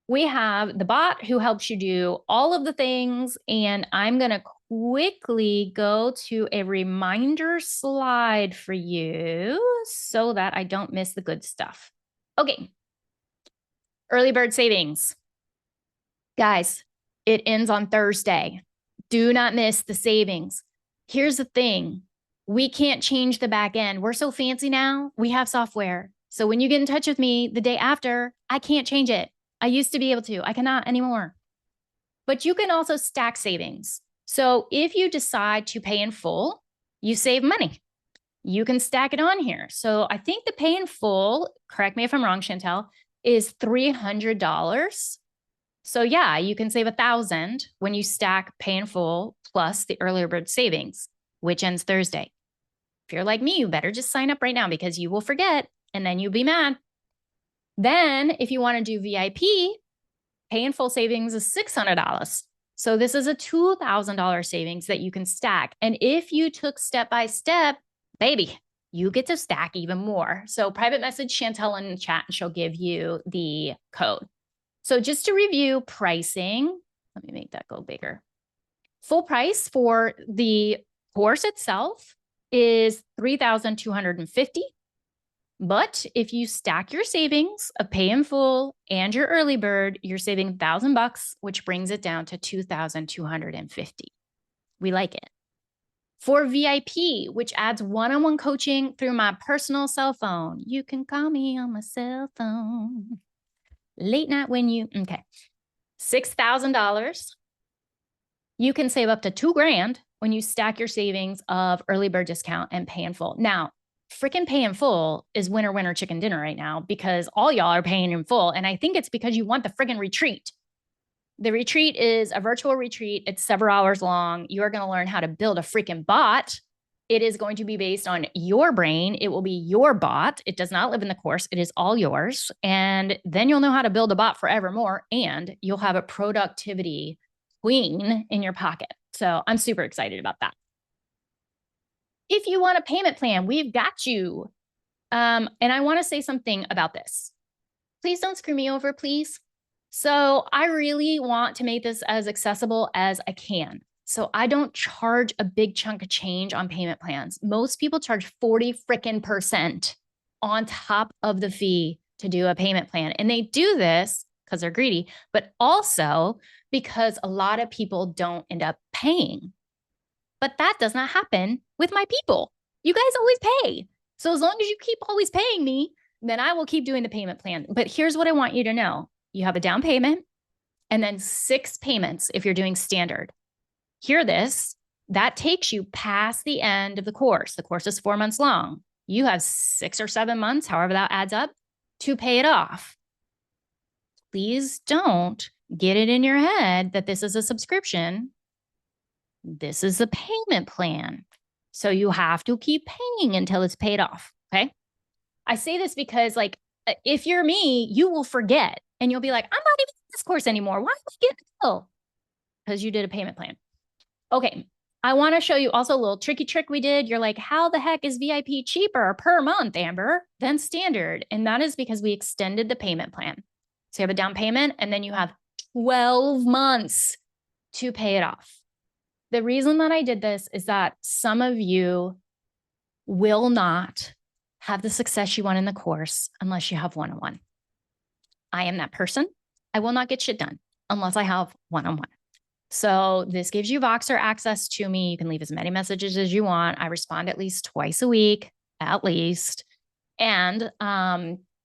We have the bot who helps you do all of the things, and I'm going to quickly go to a reminder slide for you so that I don't miss the good stuff. Okay. Early bird savings. Guys, it ends on Thursday. Do not miss the savings. Here's the thing. We can't change the back end. We're so fancy now. We have software. So when you get in touch with me the day after, I can't change it. I used to be able to. I cannot anymore. But you can also stack savings. So if you decide to pay in full, you save money. You can stack it on here. So I think the pay in full, correct me if I'm wrong, Chantel, is $300. So yeah, you can save $1,000 when you stack pay in full plus the earlier bird savings, which ends Thursday. If you're like me, you better just sign up right now because you will forget and then you'll be mad. Then if you want to do VIP, pay in full savings is $600. So this is a $2,000 savings that you can stack. And if you took step by step, baby, you get to stack even more. So private message Chantel in the chat and she'll give you the code. So just to review pricing, let me make that go bigger. Full price for the course itself is $3,250. But if you stack your savings of pay in full and your early bird, you're saving $1,000, which brings it down to $2,250. We like it. For VIP, which adds one-on-one coaching through my personal cell phone. You can call me on my cell phone. Late night when you, okay. $6,000. You can save up to $2,000 when you stack your savings of early bird discount and pay in full. Now, freaking pay in full is winner, winner, chicken dinner right now because all y'all are paying in full. And I think it's because you want the friggin' retreat. The retreat is a virtual retreat. It's several hours long. You are going to learn how to build a freaking bot. It is going to be based on your brain. It will be your bot. It does not live in the course. It is all yours. And then you'll know how to build a bot forevermore. And you'll have a productivity queen in your pocket. So I'm super excited about that. If you want a payment plan, we've got you. And I want to say something about this. Please don't screw me over, please. So I really want to make this as accessible as I can. So I don't charge a big chunk of change on payment plans. Most people charge 40% on top of the fee to do a payment plan. And they do this because they're greedy, but also because a lot of people don't end up paying. But that does not happen with my people. You guys always pay. So as long as you keep always paying me, then I will keep doing the payment plan. But here's what I want you to know. You have a down payment and then 6 payments if you're doing standard. Hear this, that takes you past the end of the course. The course is 4 months long. You have 6 or 7 months, however that adds up, to pay it off. Please don't get it in your head that this is a subscription. This is a payment plan. So you have to keep paying until it's paid off, okay? I say this because like, if you're me, you will forget and you'll be like, I'm not even in this course anymore. Why am I getting a bill? Because you did a payment plan. Okay, I want to show you also a little tricky trick we did. You're like, how the heck is VIP cheaper per month, Amber, than standard? And that is because we extended the payment plan. So you have a down payment and then you have 12 months to pay it off. The reason that I did this is that some of you will not have the success you want in the course unless you have one-on-one. I am that person. I will not get shit done unless I have one-on-one. So this gives you Voxer access to me. You can leave as many messages as you want. I respond at least twice a week, at least. And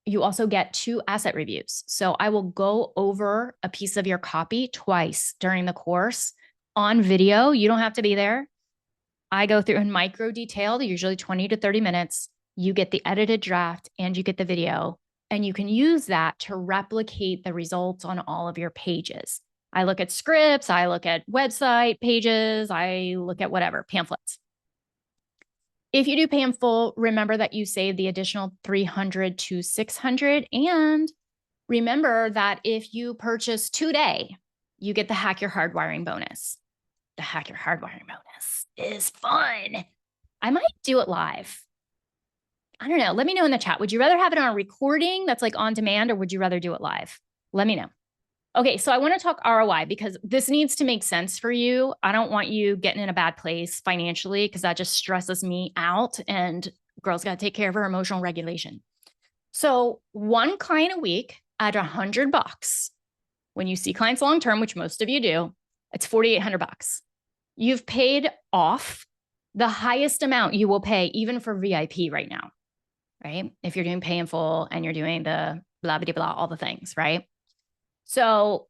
you also get 2 asset reviews. So I will go over a piece of your copy twice during the course on video. You don't have to be there. I go through in micro detail, usually 20 to 30 minutes. You get the edited draft and you get the video, and you can use that to replicate the results on all of your pages. I look at scripts, I look at website pages, I look at whatever, pamphlets. If you do pay in full, remember that you save the additional $300 to $600. And remember that if you purchase today, you get the Hack Your Hardwiring bonus. The Hack Your Hardwiring bonus is fun. I might do it live. I don't know. Let me know in the chat. Would you rather have it on a recording that's like on demand, or would you rather do it live? Let me know. Okay, so I want to talk ROI because this needs to make sense for you. I don't want you getting in a bad place financially because that just stresses me out, and girls got to take care of her emotional regulation. So 1 client a week at $100. When you see clients long-term, which most of you do, it's $4,800. You've paid off the highest amount you will pay even for VIP right now, right? If you're doing pay in full and you're doing the blah, blah, blah, all the things, right? So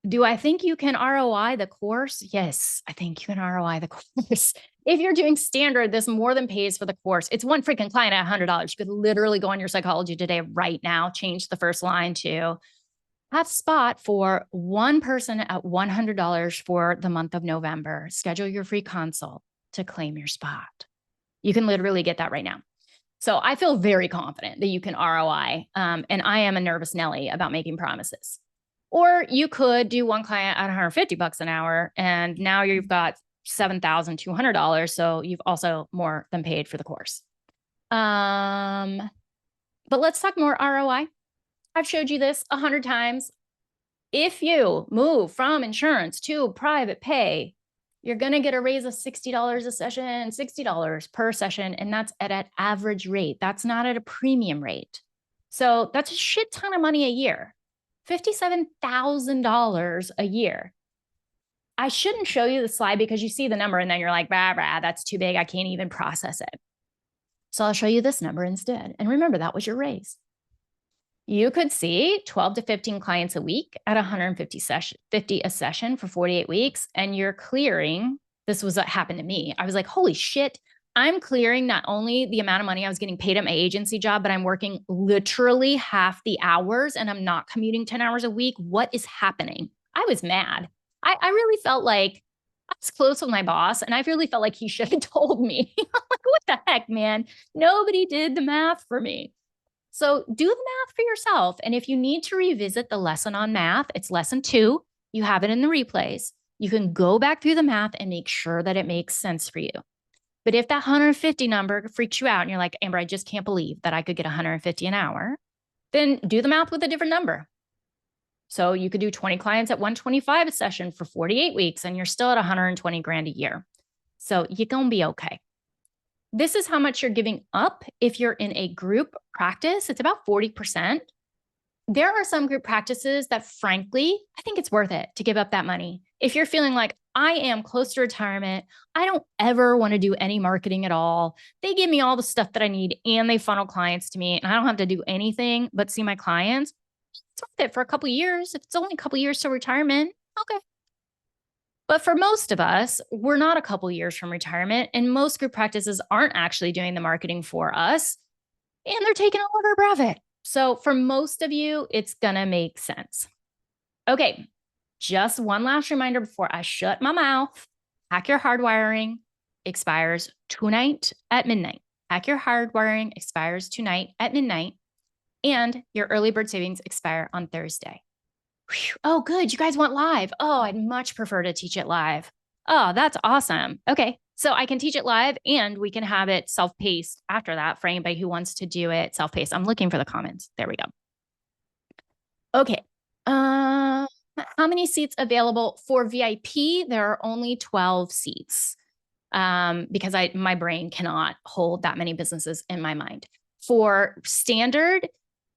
do I think you can ROI the course? Yes, I think you can ROI the course. If you're doing standard, this more than pays for the course. It's 1 freaking client at $100. You could literally go on your Psychology Today right now, change the first line to have spot for 1 person at $100 for the month of November. Schedule your free consult to claim your spot. You can literally get that right now. So I feel very confident that you can ROI. And I am a nervous Nelly about making promises. Or you could do 1 client at $150 an hour, and now you've got $7,200. So you've also more than paid for the course. But let's talk more ROI. I've showed you this 100 times. If you move from insurance to private pay, you're going to get a raise of $60 a session, $60 per session. And that's at an average rate. That's not at a premium rate. So that's a shit ton of money a year. $57,000 a year. I shouldn't show you the slide because you see the number and then you're like, bah, bah, that's too big. I can't even process it. So I'll show you this number instead. And remember, that was your raise. You could see 12 to 15 clients a week at 150 50 a session for 48 weeks. And you're clearing, this was what happened to me. I was like, holy shit, I'm clearing not only the amount of money I was getting paid at my agency job, but I'm working literally half the hours and I'm not commuting 10 hours a week. What is happening? I was mad. I really felt like I was close with my boss and I really felt like he should have told me. I'm like, what the heck, man? Nobody did the math for me. So do the math for yourself. And if you need to revisit the lesson on math, it's lesson 2. You have it in the replays. You can go back through the math and make sure that it makes sense for you. But if that 150 number freaks you out and you're like, Amber, I just can't believe that I could get 150 an hour, then do the math with a different number. So you could do 20 clients at 125 a session for 48 weeks and you're still at 120 grand a year. So you're going to be okay. This is how much you're giving up if you're in a group practice. It's about 40%. There are some group practices that, frankly, I think it's worth it to give up that money. If you're feeling like, I am close to retirement, I don't ever want to do any marketing at all. They give me all the stuff that I need and they funnel clients to me and I don't have to do anything but see my clients. It's worth it for a couple of years. If it's only a couple of years to retirement, okay. But for most of us, we're not a couple of years from retirement, and most group practices aren't actually doing the marketing for us, and they're taking all of our profit. So for most of you, it's going to make sense. Okay, just one last reminder before I shut my mouth. Hack Your Hardwiring expires tonight at midnight. Hack Your Hardwiring expires tonight at midnight, and your early bird savings expire on Thursday. Whew. Oh, good. You guys want live. Oh, I'd much prefer to teach it live. Oh, that's awesome. Okay. So I can teach it live and we can have it self-paced after that for anybody who wants to do it self-paced. I'm looking for the comments. There we go. Okay. How many seats available for VIP? There are only 12 seats because my brain cannot hold that many businesses in my mind. For standard,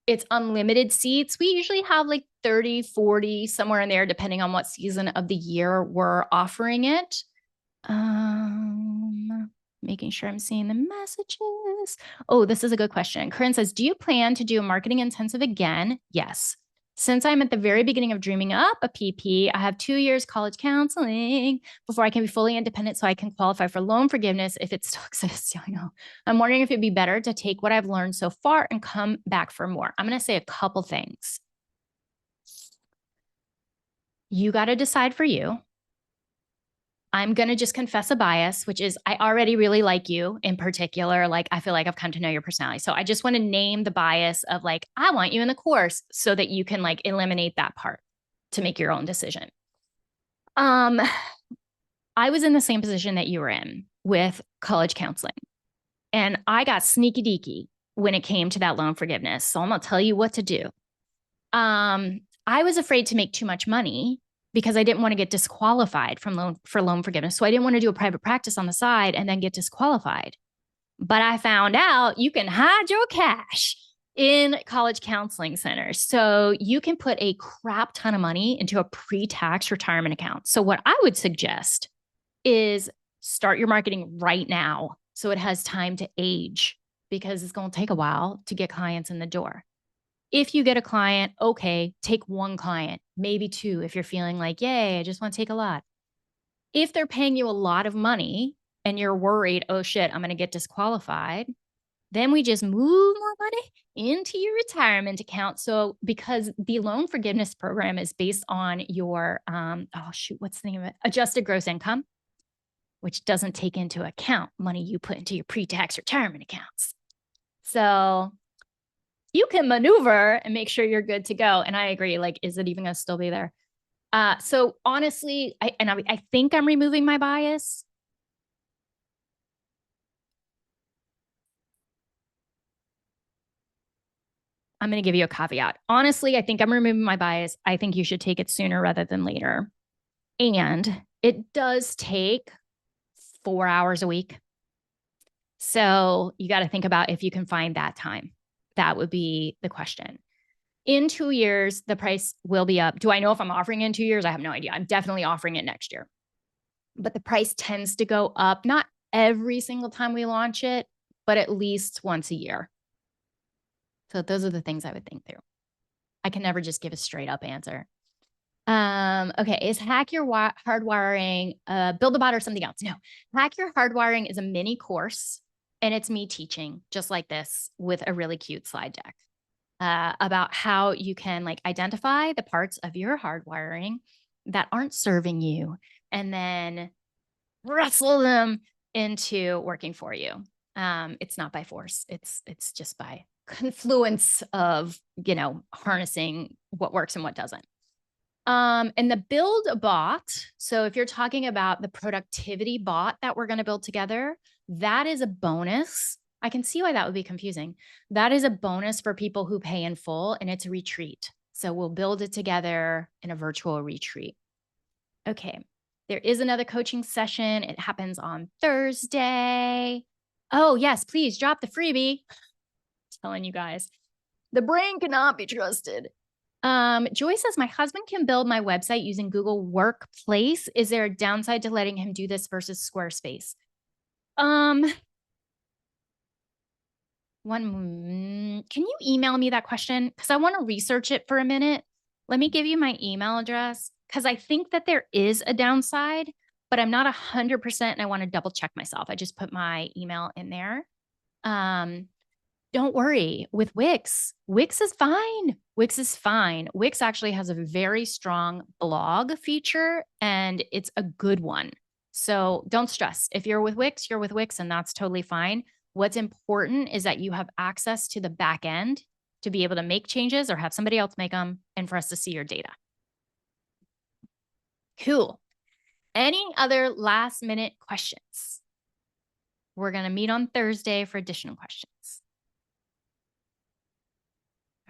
it's unlimited seats. We usually have like 30, 40, somewhere in there, depending on what season of the year we're offering it. Making sure I'm seeing the messages. Oh, this is a good question. Corinne says, do you plan to do a marketing intensive again? Yes. Since I'm at the very beginning of dreaming up a PP, I have 2 years college counseling before I can be fully independent so I can qualify for loan forgiveness if it still exists. I know. I'm wondering if it'd be better to take what I've learned so far and come back for more. I'm going to say a couple things. You got to decide for you. I'm going to just confess a bias, which is I already really like you in particular. Like, I feel like I've come to know your personality. So I just want to name the bias of like, I want you in the course so that you can like eliminate that part to make your own decision. I was in the same position that you were in with college counseling, and I got sneaky deaky when it came to that loan forgiveness. So I'm going to tell you what to do. I was afraid to make too much money because I didn't want to get disqualified for loan forgiveness. So I didn't want to do a private practice on the side and then get disqualified. But I found out you can hide your cash in college counseling centers. So you can put a crap ton of money into a pre-tax retirement account. So what I would suggest is start your marketing right now so it has time to age, because it's going to take a while to get clients in the door. If you get a client, okay, take one client, maybe two if you're feeling like, yay, I just want to take a lot. If they're paying you a lot of money and you're worried, oh shit, I'm going to get disqualified, then we just move more money into your retirement account. So because the loan forgiveness program is based on your, what's the name of it? Adjusted gross income, which doesn't take into account money you put into your pre-tax retirement accounts. So you can maneuver and make sure you're good to go. And I agree. Like, is it even going to still be there? So honestly, I think I'm removing my bias. I'm going to give you a caveat. Honestly, I think I'm removing my bias. I think you should take it sooner rather than later. And it does take 4 hours a week. So you got to think about if you can find that time. That would be the question. In 2 years, the price will be up. Do I know if I'm offering it in 2 years? I have no idea. I'm definitely offering it next year. But the price tends to go up, not every single time we launch it, but at least once a year. So those are the things I would think through. I can never just give a straight up answer. Okay, is Hack Your Hardwiring, Build a Bot or something else? No, Hack Your Hardwiring is a mini course, and it's me teaching just like this with a really cute slide deck about how you can like identify the parts of your hardwiring that aren't serving you and then wrestle them into working for you. It's not by force. It's just by confluence of, harnessing what works and what doesn't. And the build a bot. So if you're talking about the productivity bot that we're going to build together, that is a bonus. I can see why that would be confusing. That is a bonus for people who pay in full, and it's a retreat. So we'll build it together in a virtual retreat. Okay. There is another coaching session. It happens on Thursday. Oh, yes, please drop the freebie. Telling you guys, the brain cannot be trusted. Joy says, my husband can build my website using Google Workplace. Is there a downside to letting him do this versus Squarespace? Can you email me that question? Because I want to research it for a minute. Let me give you my email address because I think that there is a downside, but I'm not 100% and I want to double check myself. I just put my email in there. Don't worry with Wix. Wix is fine. Wix is fine. Wix actually has a very strong blog feature and it's a good one. So don't stress. If you're with Wix, you're with Wix and that's totally fine. What's important is that you have access to the back end to be able to make changes or have somebody else make them and for us to see your data. Cool. Any other last minute questions? We're going to meet on Thursday for additional questions.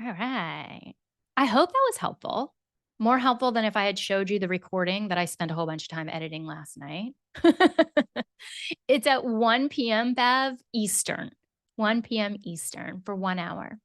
All right. I hope that was helpful. More helpful than if I had showed you the recording that I spent a whole bunch of time editing last night. It's at 1 p.m. Bev Eastern, 1 p.m. Eastern for 1 hour.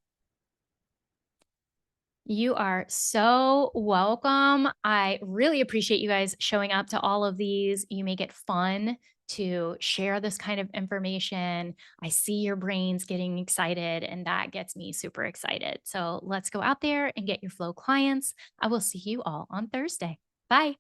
You are so welcome. I really appreciate you guys showing up to all of these. You make it fun to share this kind of information. I see your brains getting excited, and that gets me super excited. So let's go out there and get your flow clients. I will see you all on Thursday. Bye.